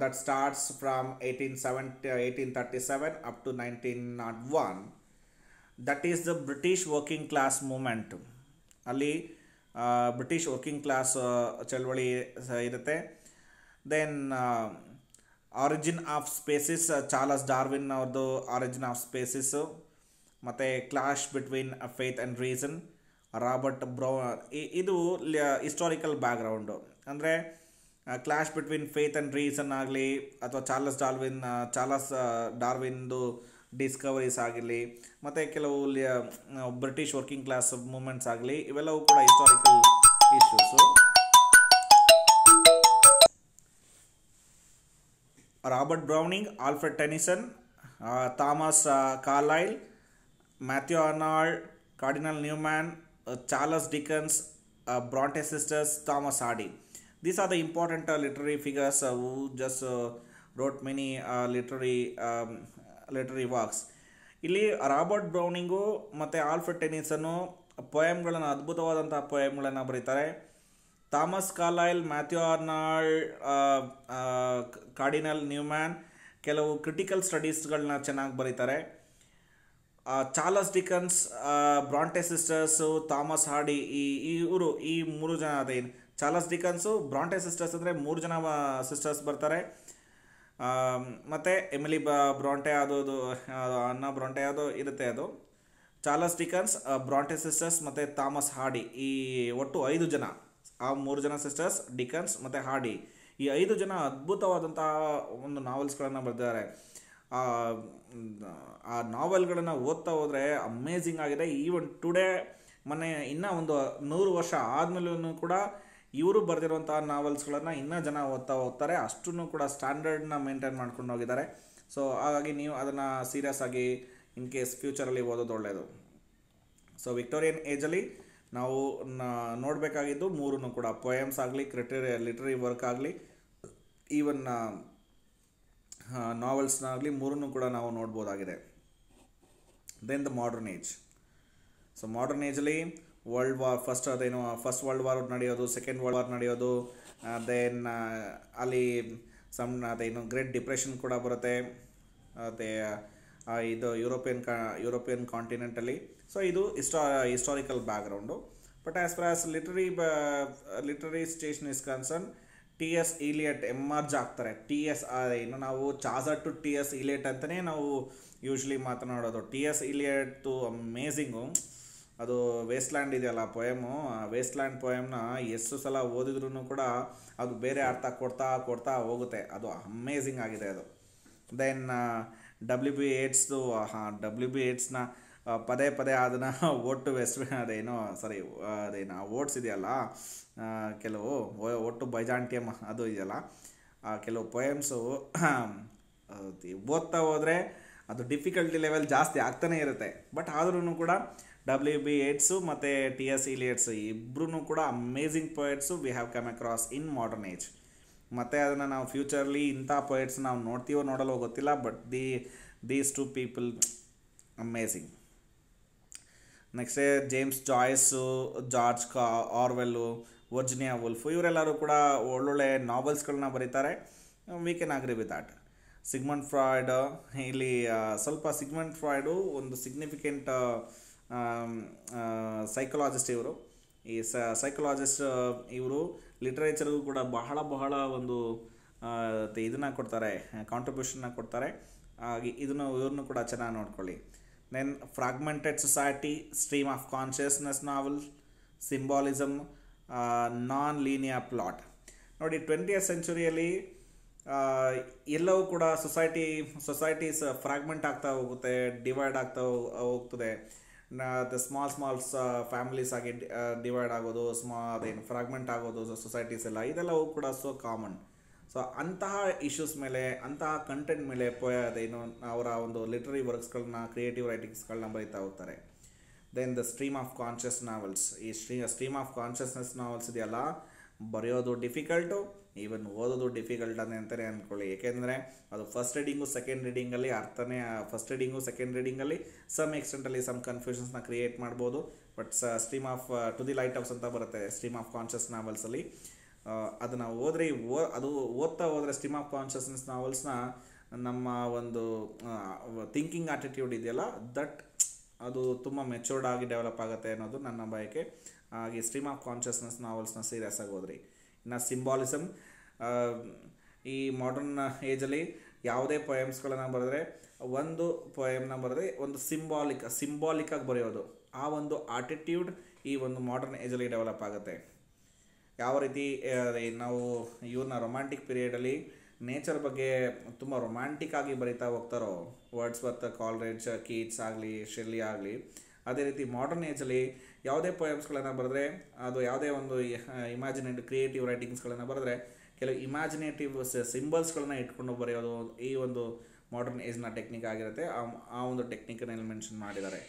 that starts from 1837 up to 1901. That is the British working class movement. ಅಲ್ಲಿ ಬ್ರಿಟಿಷ್ ವರ್ಕಿಂಗ್ ಕ್ಲಾಸ್ ಚಳವಳಿ ಇರುತ್ತೆ. Then origin of species, Charles Darwin ಅವ್ರದ್ದು ಆರಿಜಿನ್ ಆಫ್ ಸ್ಪೇಸಿಸ್ಸು, ಮತ್ತು clash between faith and reason, Robert ಇದು ಹಿಸ್ಟಾರಿಕಲ್ ಬ್ಯಾಕ್ಗ್ರೌಂಡು. ಅಂದರೆ clash between faith and reason ಆಗಲಿ ಅಥವಾ ಚಾರ್ಲಸ್ ಡಾರ್ವಿನ್ದು ಡಿಸ್ಕವರೀಸ್ ಆಗಿರಲಿ ಮತ್ತು ಕೆಲವು ಬ್ರಿಟಿಷ್ ವರ್ಕಿಂಗ್ ಕ್ಲಾಸ್ ಮೂಮೆಂಟ್ಸ್ ಆಗಲಿ, ಇವೆಲ್ಲವೂ ಕೂಡ historical issues. Robert Browning, Alfred Tennyson, Thomas Carlyle, Matthew Arnold, Cardinal Newman, Charles Dickens, Bronte sisters, Thomas Hardy. These are the important literary figures who just wrote many literary works. ಇಲ್ಲಿ ರಾಬರ್ಟ್ ಬ್ರೌನಿಂಗು ಮತ್ತು ಆಲ್ಫ್ರೆಡ್ ಟೆನಿಸನ್ನು ಪೊಯಮ್ಗಳನ್ನು, ಅದ್ಭುತವಾದಂಥ ಪೊಯಮ್ಗಳನ್ನು ಬರೀತಾರೆ. Thomas Carlyle, Matthew Arnold, Cardinal Newman ಕೆಲವು ಕ್ರಿಟಿಕಲ್ ಸ್ಟಡೀಸ್ಗಳನ್ನ ಚೆನ್ನಾಗಿ ಬರೀತಾರೆ. Charles Dickens, Bronte sisters, Thomas Hardy, ಇವರು ಈ 3 ಜನ ಅದೇನು ಚಾರ್ಲಸ್ ಡಿಕನ್ಸು, ಬ್ರಾಂಟೆ ಸಿಸ್ಟರ್ಸ್ ಅಂದರೆ 3 ಜನ ಸಿಸ್ಟರ್ಸ್ ಬರ್ತಾರೆ. ಮತ್ತು ಎಮಿಲಿ ಬ್ರಾಂಟೆ ಯಾವುದೋ ಅನ್ನ ಬ್ರಾಂಟೆ ಯಾವುದೋ ಇರುತ್ತೆ. ಅದು ಚಾರ್ಲಸ್ ಡಿಕನ್ಸ್, ಬ್ರಾಂಟೆ ಸಿಸ್ಟರ್ಸ್ ಮತ್ತು ಥಾಮಸ್ ಹಾರ್ಡಿ, ಈ ಒಟ್ಟು 5 ಜನ. ಆ 3 ಜನ ಸಿಸ್ಟರ್ಸ್, ಡಿಕನ್ಸ್ ಮತ್ತು ಹಾರ್ಡಿ, ಈ 5 ಜನ ಅದ್ಭುತವಾದಂತಹ ಒಂದು ನಾವೆಲ್ಸ್ಗಳನ್ನು ಬರೆದಿದ್ದಾರೆ. ಆ ನಾವೆಲ್ಗಳನ್ನು ಓದ್ತಾ ಹೋದರೆ ಅಮೇಝಿಂಗ್ ಆಗಿದೆ. ಈವನ್ ಟುಡೇ ಇನ್ನೂ ಒಂದು 100 ವರ್ಷ ಆದಮೇಲೂ ಕೂಡ ಇವರು ಬರೆದಿರುವಂಥ ನಾವೆಲ್ಸ್ಗಳನ್ನು ಇನ್ನೂ ಜನ ಓದ್ತಾ ಹೋಗ್ತಾರೆ. ಅಷ್ಟನ್ನು ಕೂಡ ಸ್ಟ್ಯಾಂಡರ್ಡ್ನ ಮೇಂಟೈನ್ ಮಾಡ್ಕೊಂಡು ಹೋಗಿದ್ದಾರೆ. ಸೊ ಹಾಗಾಗಿ ನೀವು ಅದನ್ನು ಸೀರಿಯಸ್ ಆಗಿ ಇನ್ ಕೇಸ್ ಫ್ಯೂಚರಲ್ಲಿ ಓದೋದು ಒಳ್ಳೆಯದು. ಸೊ ವಿಕ್ಟೋರಿಯನ್ ಏಜಲ್ಲಿ ನಾವು ನೋಡಬೇಕಾಗಿದ್ದು 3 ಕೂಡ, ಪೊಯಮ್ಸ್ ಆಗಲಿ, ಲಿಟ್ರರಿ ವರ್ಕ್ ಆಗಲಿ, ಈವನ್ ನಾವೆಲ್ಸ್ನಾಗಲಿ 3 ಕೂಡ ನಾವು ನೋಡ್ಬೋದಾಗಿದೆ. Then the modern age. So modern ಏಜಲ್ಲಿ world war first world war ನಡೆಯೋದು, ಸೆಕೆಂಡ್ ವರ್ಲ್ಡ್ ವಾರ್ ನಡೆಯೋದು, ದೆನ್ ಅಲ್ಲಿ ಗ್ರೇಟ್ ಡಿಪ್ರೆಷನ್ ಕೂಡ ಬರುತ್ತೆ. ಮತ್ತು ಇದು ಯುರೋಪಿಯನ್ ಕಾಂಟಿನೆಂಟಲ್ಲಿ. ಸೊ ಇದು historical background. But as far as literary station is concern, T.S. Eliot emerge ಆಗ್ತಾರೆ. ಇನ್ನು ನಾವು ಚಾಸರ್ ಟು T.S. ಇಲಿಯಟ್ ಅಂತಲೇ ನಾವು ಯೂಶ್ವಲಿ ಮಾತನಾಡೋದು. T.S. ಇಲಿಯಟ್ಟು ಅಮೇಝಿಂಗು. ಅದು ವೇಸ್ಟ್ಲ್ಯಾಂಡ್ ಇದೆಯಲ್ಲ ಪೊಯಮು, ಆ ವೇಸ್ಟ್ಲ್ಯಾಂಡ್ ಪೊಯಮ್ನ ಎಷ್ಟು ಸಲ ಓದಿದ್ರೂ ಕೂಡ ಅದು ಬೇರೆ ಅರ್ಥ ಕೊಡ್ತಾ ಹೋಗುತ್ತೆ. ಅದು ಅಮೇಝಿಂಗ್ ಆಗಿದೆ ಅದು. Then W.B. ಯೇಟ್ಸ್ನ ಪದೇ ಅದನ್ನು ಒಟ್ಟು ಓಟ್ಸ್ ಇದೆಯಲ್ಲ, ಕೆಲವು ಒಟ್ಟು ಬೈಜಾಂಟಿಯಮ್ ಅದು ಇದೆಯಲ್ಲ, ಕೆಲವು ಪೊಯಮ್ಸು ಓದ್ತಾ ಹೋದರೆ ಅದು ಡಿಫಿಕಲ್ಟಿ ಲೆವೆಲ್ ಜಾಸ್ತಿ ಆಗ್ತಾನೆ ಇರುತ್ತೆ. ಬಟ್ ಆದ್ರೂ ಕೂಡ W.B. ಯೇಟ್ಸು ಮತ್ತು T.S. ಇಲಿಯಟ್ಸು ಇಬ್ಬರೂ ಕೂಡ amazing poets we have come across in modern age. ಮತ್ತು ಅದನ್ನು ನಾವು ಫ್ಯೂಚರ್ಲಿ ಇಂಥ ಪೊಯೆಟ್ಸ್ ನಾವು ನೋಡ್ತೀವೋ ನೋಡಲ್ವೋ ಗೊತ್ತಿಲ್ಲ. But these 2 people amazing. Next James Joyce, George Orwell, Virginia Woolf, ಇವರೆಲ್ಲರೂ ಕೂಡ ಒಳ್ಳೊಳ್ಳೆ ನಾವೆಲ್ಸ್ಗಳನ್ನ ಬರೀತಾರೆ. We can agree with that. Sigmund Freud, ಇಲ್ಲಿ ಸ್ವಲ್ಪ ಸಿಗ್ಮಂಡ್ ಫ್ರಾಯ್ಡು ಒಂದು ಸಿಗ್ನಿಫಿಕೆಂಟ್ ಸೈಕಲಾಜಿಸ್ಟ್. ಇವರು ಈ ಸೈಕಲಾಜಿಸ್ಟ್ ಇವರು ಲಿಟ್ರೇಚರ್ಗೂ ಕೂಡ ಬಹಳ ಒಂದು ಇದನ್ನು ಕೊಡ್ತಾರೆ, ಕಾಂಟ್ರಿಬ್ಯೂಷನ್ನ ಕೊಡ್ತಾರೆ. ಹಾಗೆ ಇವ್ರನ್ನೂ ಕೂಡ ಚೆನ್ನಾಗಿ ನೋಡ್ಕೊಳ್ಳಿ. Then fragmented society, stream of consciousness novel, symbolism, non linear plot. ನೋಡಿ 20th ಸೆಂಚುರಿಯಲ್ಲಿ ಎಲ್ಲವೂ ಕೂಡ ಸೊಸೈಟೀಸ್ ಫ್ರಾಗ್ಮೆಂಟ್ ಆಗ್ತಾ ಹೋಗುತ್ತೆ, ಡಿವೈಡ್ ಆಗ್ತಾ ಹೋಗ್ತದೆ. ದ ಸ್ಮಾಲ್ ಫ್ಯಾಮಿಲೀಸ್ ಆಗಿ ಡಿವೈಡ್ ಆಗೋದು, ಅದೇನು ಫ್ರಾಗ್ಮೆಂಟ್ ಆಗೋದು ಸೊಸೈಟೀಸ್ ಎಲ್ಲ, ಇದೆಲ್ಲವೂ ಕೂಡ ಸೊ ಕಾಮನ್. ಸೊ ಅಂತಹ ಇಶ್ಯೂಸ್ ಮೇಲೆ, ಅಂತಹ ಕಂಟೆಂಟ್ ಮೇಲೆ ಅದೇನು ಅವರ ಒಂದು ಲಿಟ್ರರಿ ವರ್ಕ್ಸ್ಗಳನ್ನ, ಕ್ರಿಯೇಟಿವ್ ರೈಟಿಂಗ್ಸ್ಗಳನ್ನ ಬರೀತಾ ಹೋಗ್ತಾರೆ. Then the stream of conscious novels. ಈ ಸ್ಟ್ರೀಮ್ ಆಫ್ ಕಾನ್ಷಿಯಸ್ನೆಸ್ ನಾವೆಲ್ಸ್ ಇದೆಯಲ್ಲ, ಬರೆಯೋದು ಡಿಫಿಕಲ್ಟು, ಈವನ್ ಓದೋದು ಡಿಫಿಕಲ್ಟ್ ಅಂತಲೇ ಅಂದ್ಕೊಳ್ಳಿ. ಏಕೆಂದರೆ ಅದು ಫಸ್ಟ್ ರೀಡಿಂಗು ಸೆಕೆಂಡ್ ರೀಡಿಂಗಲ್ಲಿ ಅರ್ಥನೇ, ಫಸ್ಟ್ ರೀಡಿಂಗು ಸೆಕೆಂಡ್ ರೀಡಿಂಗಲ್ಲಿ ಸಮ್ ಎಕ್ಸ್ಟೆಂಟಲ್ಲಿ ಸಮ್ ಕನ್ಫ್ಯೂಷನ್ಸ್ನ ಕ್ರಿಯೇಟ್ ಮಾಡ್ಬೋದು. But stream of to the lighthouse ಅಂತ ಬರುತ್ತೆ ಸ್ಟ್ರೀಮ್ ಆಫ್ ಕಾನ್ಷಿಯಸ್ ನಾವೆಲ್ಸಲ್ಲಿ. ಅದನ್ನು ಓದ್ರಿ, ಅದು ಓದ್ತಾ ಹೋದರೆ ಸ್ಟ್ರೀಮ್ ಆಫ್ ಕಾನ್ಷಿಯಸ್ನೆಸ್ ನಾವೆಲ್ಸ್ನ ನಮ್ಮ ಒಂದು ಥಿಂಕಿಂಗ್ ಆಟಿಟ್ಯೂಡ್ ಇದೆಯಲ್ಲ, ಅದು ತುಂಬ ಮೆಚೂರ್ಡ್ ಆಗಿ ಡೆವಲಪ್ ಆಗುತ್ತೆ ಅನ್ನೋದು ನನ್ನ ಬಯಕೆ. ಹಾಗೆ ಸ್ಟ್ರೀಮ್ ಆಫ್ ಕಾನ್ಷಿಯಸ್ನೆಸ್ ನಾವೆಲ್ಸ್ನ ಸೀರಿಯಸ್ ಆಗಿ ಓದ್ರಿ. ಇನ್ನು ಸಿಂಬಾಲಿಸಮ್, ಈ ಮಾಡರ್ನ್ ಏಜಲ್ಲಿ ಯಾವುದೇ ಪೊಯಮ್ಸ್ಗಳನ್ನು ಬರೆದ್ರೆ, ಒಂದು ಪೊಯಮ್ನ ಬರೆದ್ರೆ ಒಂದು ಸಿಂಬಾಲಿಕ್ಕಾಗಿ ಬರೆಯೋದು, ಆ ಒಂದು ಆಟಿಟ್ಯೂಡ್ ಈ ಒಂದು ಮಾಡರ್ನ್ ಏಜಲ್ಲಿ ಡೆವಲಪ್ ಆಗುತ್ತೆ. ಯಾವ ರೀತಿ ನಾವು ಇವ್ರನ್ನ ರೊಮ್ಯಾಂಟಿಕ್ ಪೀರಿಯಡಲ್ಲಿ ನೇಚರ್ ಬಗ್ಗೆ ತುಂಬ ರೊಮ್ಯಾಂಟಿಕ್ ಆಗಿ ಬರಿತಾ ಹೋಗ್ತಾರೋ, ವರ್ಡ್ಸ್ವರ್ತ್, ಕಾಲ್ರಿಡ್ಜ್, ಕೀಟ್ಸ್ ಆಗಲಿ, ಶೆಲ್ಲಿ ಆಗಲಿ, ಅದೇ ರೀತಿ ಮಾಡರ್ನ್ ಏಜಲ್ಲಿ ಯಾವುದೇ ಪೊಯಮ್ಸ್ಗಳನ್ನು ಬರೆದ್ರೆ, ಅದು ಯಾವುದೇ ಒಂದು ಇಮ್ಯಾಜಿನೇಟಿವ್ ಕ್ರಿಯೇಟಿವ್ ರೈಟಿಂಗ್ಸ್ಗಳನ್ನು ಬರೆದ್ರೆ ಕೆಲವು ಇಮ್ಯಾಜಿನೇಟಿವ್ ಸಿಂಬಲ್ಸ್ಗಳನ್ನ ಇಟ್ಕೊಂಡು ಬರೆಯೋದು ಈ ಒಂದು ಮಾಡರ್ನ್ ಏಜ್ನ ಟೆಕ್ನಿಕ್ ಆಗಿರುತ್ತೆ. ಆ ಒಂದು ಟೆಕ್ನಿಕನ್ನು ಮೆನ್ಷನ್ ಮಾಡಿದ್ದಾರೆ.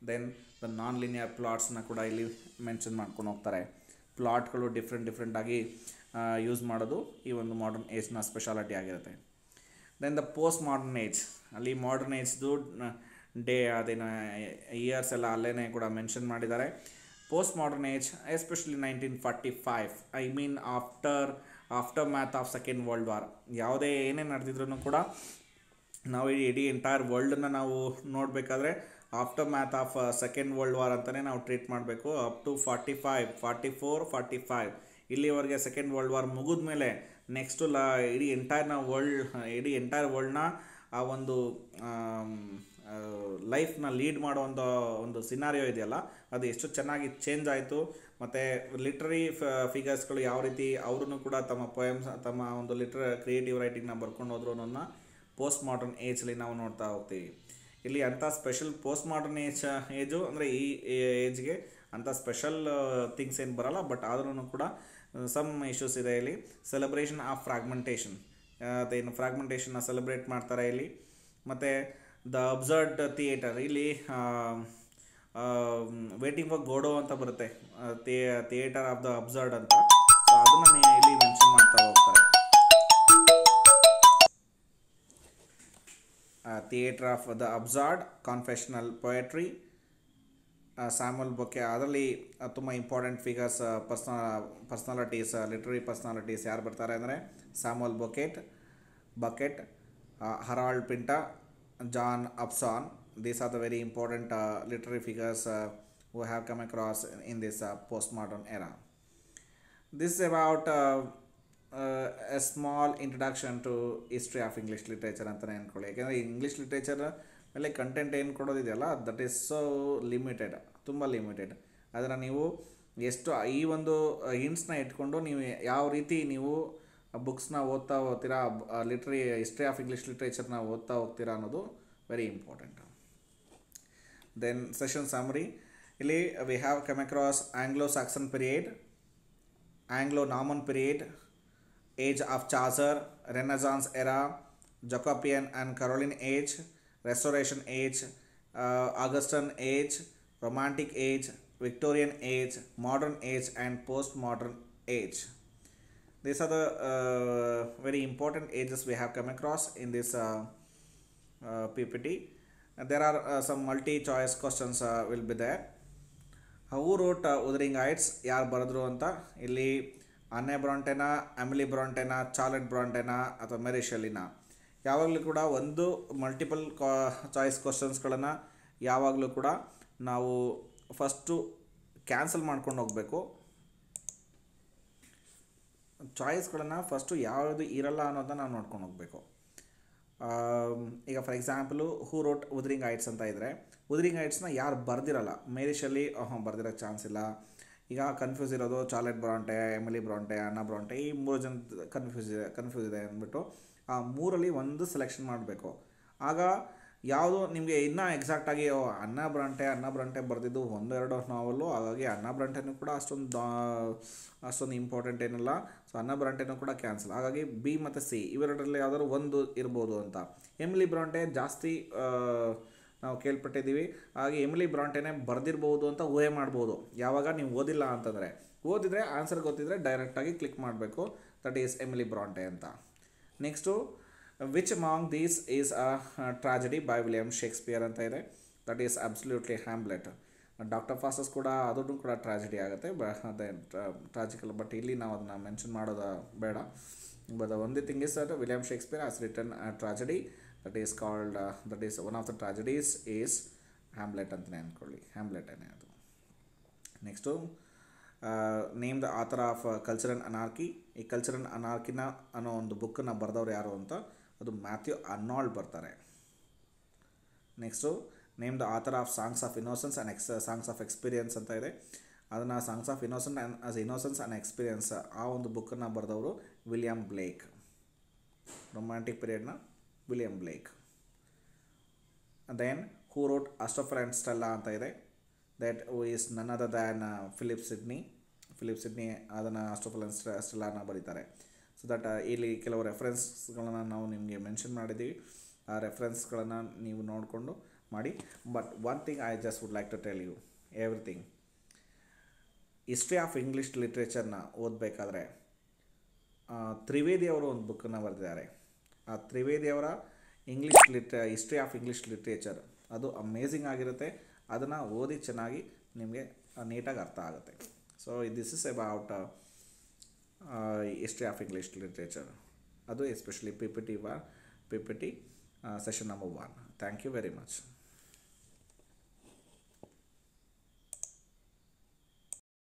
ದೆನ್ ದ ನಾನ್ ಲಿನಿಯರ್ ಪ್ಲಾಟ್ಸ್ನ ಕೂಡ ಇಲ್ಲಿ ಮೆನ್ಷನ್ ಮಾಡ್ಕೊಂಡು ಹೋಗ್ತಾರೆ. ಪ್ಲಾಟ್ಗಳು ಡಿಫ್ರೆಂಟಾಗಿ ಯೂಸ್ ಮಾಡೋದು ಈ ಒಂದು ಮಾಡರ್ನ್ ಏಜ್ನ ಸ್ಪೆಷಾಲಿಟಿ ಆಗಿರುತ್ತೆ. Then the post modern age, ಅಲ್ಲಿ ಮಾಡರ್ನ್ ಏಜ್ದು ಅದೇನು ಇಯರ್ಸ್ ಎಲ್ಲ ಅಲ್ಲೇ ಕೂಡ ಮೆನ್ಷನ್ ಮಾಡಿದ್ದಾರೆ. Post modern age especially 1945, I mean aftermath of second world war. ಯಾವುದೇ ಏನೇ ನಡೆದಿದ್ರು ಕೂಡ ನಾವು ಇಡೀ ಎಂಟೈರ್ ವರ್ಲ್ಡನ್ನು ನಾವು ನೋಡಬೇಕಾದ್ರೆ after math of second world war ಅಂತಲೇ ನಾವು ಟ್ರೀಟ್ ಮಾಡಬೇಕು. ಅಪ್ ಟು 45 ಇಲ್ಲಿವರೆಗೆ ಸೆಕೆಂಡ್ ವರ್ಲ್ಡ್ ವಾರ್ ಮುಗಿದ ಮೇಲೆ ನೆಕ್ಸ್ಟು ಇಡೀ ಎಂಟೈರ್ ವರ್ಲ್ಡ್ನ ಆ ಒಂದು ಲೈಫ್ನ ಲೀಡ್ ಮಾಡುವಂಥ ಒಂದು ಸಿನಾರಿಯೋ ಇದೆಯಲ್ಲ, ಅದು ಎಷ್ಟು ಚೆನ್ನಾಗಿ ಚೇಂಜ್ ಆಯಿತು. ಮತ್ತು ಲಿಟ್ರರಿ ಫಿಗರ್ಸ್ಗಳು ಯಾವ ರೀತಿ ಅವರು ಕೂಡ ತಮ್ಮ ಪೊಯಮ್ಸ್, ತಮ್ಮ ಒಂದು ಕ್ರಿಯೇಟಿವ್ ರೈಟಿಂಗ್ನ ಬರ್ಕೊಂಡು ಹೋದ್ರು ಅನ್ನೋದನ್ನ ಪೋಸ್ಟ್ ಮಾಡರ್ನ್ ಏಜಲ್ಲಿ ನಾವು ನೋಡ್ತಾ ಹೋಗ್ತೀವಿ. ಇಲ್ಲಿ ಅಂಥ ಸ್ಪೆಷಲ್ ಪೋಸ್ಟ್ ಮಾಡರ್ನ್ ಏಜು ಅಂದರೆ ಈ ಏಜ್ಗೆ ಅಂಥ ಸ್ಪೆಷಲ್ ಥಿಂಗ್ಸ್ ಏನು ಬರೋಲ್ಲ. ಬಟ್ ಆದ್ರೂ ಕೂಡ ಸಮ್ ಇಶ್ಯೂಸ್ ಇದೆ ಇಲ್ಲಿ. ಸೆಲೆಬ್ರೇಷನ್ ಆಫ್ ಫ್ರಾಗ್ಮೆಂಟೇಷನ್, ಅದೇನು ಫ್ರಾಗ್ಮೆಂಟೇಷನ್ನ ಸೆಲೆಬ್ರೇಟ್ ಮಾಡ್ತಾರೆ ಇಲ್ಲಿ. ಮತ್ತು ದ ಅಬ್ಸರ್ಡ್ ಥಿಯೇಟರ್, ಇಲ್ಲಿ ವೇಟಿಂಗ್ ಫಾರ್ ಗೋಡೋ ಅಂತ ಬರುತ್ತೆ, ಥಿಯೇಟರ್ ಆಫ್ ದ ಅಬ್ಸರ್ಡ್ ಅಂತ. ಸೊ ಅದನ್ನು ಇಲ್ಲಿ ಮೆನ್ಷನ್ ಮಾಡ್ತಾ ಹೋಗ್ತಾರೆ. Theatre of the absurd, confessional poetry, Samuel Beckett. ಅದರಲ್ಲಿ ತುಂಬ important figures, personalities, literary personalities ಯಾರು ಬರ್ತಾರೆ ಅಂದರೆ Samuel Beckett, Harold Pinter, John Osborne. These are the very important literary figures who have come across in this postmodern era. This is about a small introduction to history of English literature ಅಂತಲೇ ಅಂದ್ಕೊಳ್ಳಿ. ಯಾಕೆಂದರೆ ಇಂಗ್ಲೀಷ್ ಲಿಟ್ರೇಚರ್ ಮೇಲೆ ಕಂಟೆಂಟ್ ಏನು ಕೊಡೋದಿದೆಯಲ್ಲ, ದಟ್ ಈಸ್ ಸೊ ಲಿಮಿಟೆಡ್, ತುಂಬ ಲಿಮಿಟೆಡ್. ಅದನ್ನು ನೀವು ಎಷ್ಟು ಈ ಒಂದು ಹಿಂಟ್ಸ್ನ ಇಟ್ಕೊಂಡು ನೀವು ಯಾವ ರೀತಿ ನೀವು ಬುಕ್ಸ್ನ ಓದ್ತಾ ಹೋಗ್ತೀರಾ, ಹಿಸ್ಟ್ರಿ ಆಫ್ ಇಂಗ್ಲೀಷ್ ಲಿಟ್ರೇಚರ್ನ ಓದ್ತಾ ಹೋಗ್ತೀರಾ ಅನ್ನೋದು very important. Then session summary, ಇಲ್ಲಿ we have come across Anglo-Saxon period, Anglo-Norman period, age of Chaucer, Renaissance era, Jacobean and Caroline age, Restoration age, Augustan age, Romantic age, Victorian age, Modern age and Postmodern age. These are the very important ages we have come across in this PPT. There are some multi-choice questions will be there. Who wrote Wuthering Heights? ಯಾರು ಬರೆದ್ರು ಅಂತ. ಇಲ್ಲಿ ಅನ್ನೆ ಬ್ರಾಂಟೆನಾ, ಎಮಿಲಿ ಬ್ರಾಂಟೆನಾ, ಚಾರ್ಲೆಟ್ ಬ್ರಾಂಟೆನಾ ಅಥವಾ ಮೇರಿ ಶೆಲ್ಲಿನಾ? ಯಾವಾಗಲೂ ಕೂಡ ಒಂದು ಮಲ್ಟಿಪಲ್ ಚಾಯ್ಸ್ ಕ್ವಶನ್ಸ್ಗಳನ್ನು ಯಾವಾಗಲೂ ಕೂಡ ನಾವು ಫಸ್ಟು ಕ್ಯಾನ್ಸಲ್ ಮಾಡ್ಕೊಂಡು ಹೋಗಬೇಕು. ಚಾಯ್ಸ್ಗಳನ್ನು ಫಸ್ಟು ಯಾವುದು ಇರಲ್ಲ ಅನ್ನೋದನ್ನ ನಾವು ನೋಡ್ಕೊಂಡು ಹೋಗಬೇಕು. ಈಗ for example who wrote Wuthering Heights ಅಂತ ಇದ್ದರೆ, ವುದರಿಂಗ್ ಹೈಟ್ಸ್ನ ಯಾರು ಬರ್ದಿರಲ್ಲ, ಮೇರಿ ಶೆಲ್ಲಿ ಬರ್ದಿರೋಕ್ಕೆ ಚಾನ್ಸ್ ಇಲ್ಲ. ಈಗ ಕನ್ಫ್ಯೂಸ್ ಇರೋದು ಚಾರ್ಲೆಟ್ ಬ್ರಾಂಟೆ, ಎಮಿಲಿ ಬ್ರಾಂಟೆ, ಅನ್ನಾ ಬ್ರಾಂಟೆ, ಈ ಮೂರು ಜನ ಕನ್ಫ್ಯೂಸ್ ಇದೆ ಅಂದ್ಬಿಟ್ಟು ಆ ಮೂರಲ್ಲಿ ಒಂದು ಸೆಲೆಕ್ಷನ್ ಮಾಡಬೇಕು. ಆಗ ಯಾವುದು ನಿಮಗೆ ಇನ್ನೂ ಎಕ್ಸಾಕ್ಟಾಗಿ ಅನ್ನ ಬ್ರಂಟೆ ಬರೆದಿದ್ದು ಒಂದೆರಡು ನಾವಲ್ಲು, ಹಾಗಾಗಿ ಅನ್ನ ಬ್ರಂಟೆನೂ ಕೂಡ ಅಷ್ಟೊಂದು ಇಂಪಾರ್ಟೆಂಟ್ ಏನಿಲ್ಲ. ಸೊ ಅನ್ನ ಬ್ರಂಟೆನೂ ಕೂಡ ಕ್ಯಾನ್ಸಲ್. ಹಾಗಾಗಿ ಬಿ ಮತ್ತು ಸಿ ಇವೆರಡರಲ್ಲಿ ಯಾವ್ದಾದ್ರು ಒಂದು ಇರ್ಬೋದು ಅಂತ. ಎಮಿಲಿ ಬ್ರಾಂಟೆ ಜಾಸ್ತಿ ನಾವು ಕೇಳ್ಪಟ್ಟಿದ್ದೀವಿ, ಹಾಗೆ ಎಮಿಲಿ ಬ್ರಾಂಟೆನೇ ಬರೆದಿರ್ಬೋದು ಅಂತ ಊಹೆ ಮಾಡ್ಬೋದು. ಯಾವಾಗ ನೀವು ಓದಿಲ್ಲ ಅಂತಂದರೆ, ಓದಿದರೆ ಆನ್ಸರ್ ಗೊತ್ತಿದ್ದರೆ ಡೈರೆಕ್ಟಾಗಿ ಕ್ಲಿಕ್ ಮಾಡಬೇಕು, ದಟ್ ಈಸ್ ಎಮಿಲಿ ಬ್ರಾಂಟೆ ಅಂತ. Next which among these is a tragedy by William Shakespeare ಅಂತ ಇದೆ. That is absolutely Hamlet. Doctor Faustus ಕೂಡ ಅದನ್ನು ಕೂಡ ಟ್ರಾಜಿಡಿ ಆಗುತ್ತೆ, ಅದೇ ಟ್ರಾಜಿಕಲ್. ಬಟ್ ಇಲ್ಲಿ ನಾವು ಅದನ್ನು ಮೆನ್ಷನ್ ಮಾಡೋದು ಬೇಡ. ಬಟ್ ಒಂದೇ thing is that William Shakespeare has written a tragedy that is called, that is one of the tragedies is Hamlet ಅಂತಲೇ ಅಂದ್ಕೊಳ್ಳಿ, ಹ್ಯಾಮ್ಲೆಟೇನೆ ಅದು. Next name the author of culture and anarchy. ಈ ಕಲ್ಚರ್ ಆ್ಯಂಡ್ ಅನಾರ್ಕಿನ ಅನ್ನೋ ಒಂದು ಬುಕ್ಕನ್ನು ಬರೆದವ್ರು ಯಾರು ಅಂತ, ಅದು ಮ್ಯಾಥ್ಯೂ ಅರ್ನಾಲ್ಡ್ ಬರ್ತಾರೆ. Next name the author of songs of innocence and songs of experience ಅಂತ ಇದೆ. ಅದನ್ನು songs of innocence and experience ಆ ಒಂದು ಬುಕ್ಕನ್ನು ಬರೆದವರು ವಿಲಿಯಮ್ ಬ್ಲೇಕ್. ರೊಮ್ಯಾಂಟಿಕ್ ಪೀರಿಯಡ್ನ William Blake. Then who wrote Astrophel and Stella ಅಂತ ಇದೆ. That is none other than Philip Sidney ಅದನ್ನು ಅಸ್ಟೋಫರ್ ಆ್ಯಂಡ್ ಸ್ಟೆಲ್ಲಾನ ಬರೀತಾರೆ. ಸೊ ದಟ್ ಇಲ್ಲಿ ಕೆಲವು ರೆಫರೆನ್ಸ್ಗಳನ್ನು ನಾವು ನಿಮಗೆ ಮೆನ್ಷನ್ ಮಾಡಿದ್ದೀವಿ, ಆ ರೆಫರೆನ್ಸ್ಗಳನ್ನು ನೀವು ನೋಡಿಕೊಂಡು ಮಾಡಿ. But one thing I just would like to tell you everything. History of English ಲಿಟ್ರೇಚರ್ನ ಓದಬೇಕಾದ್ರೆ ತ್ರಿವೇದಿ ಅವರು ಒಂದು ಬುಕ್ಕನ್ನು ಬರೆದಿದ್ದಾರೆ. ಆ ತ್ರಿವೇದಿಯವರ ಹಿಸ್ಟ್ರಿ ಆಫ್ ಇಂಗ್ಲೀಷ್ ಲಿಟ್ರೇಚರ್ ಅದು ಅಮೇಝಿಂಗ್ ಆಗಿರುತ್ತೆ. ಅದನ್ನು ಓದಿ ಚೆನ್ನಾಗಿ ನಿಮಗೆ ನೀಟಾಗಿ ಅರ್ಥ ಆಗುತ್ತೆ. So this is about history of English literature. ಅದು especially P P T session number 1. Thank you very much.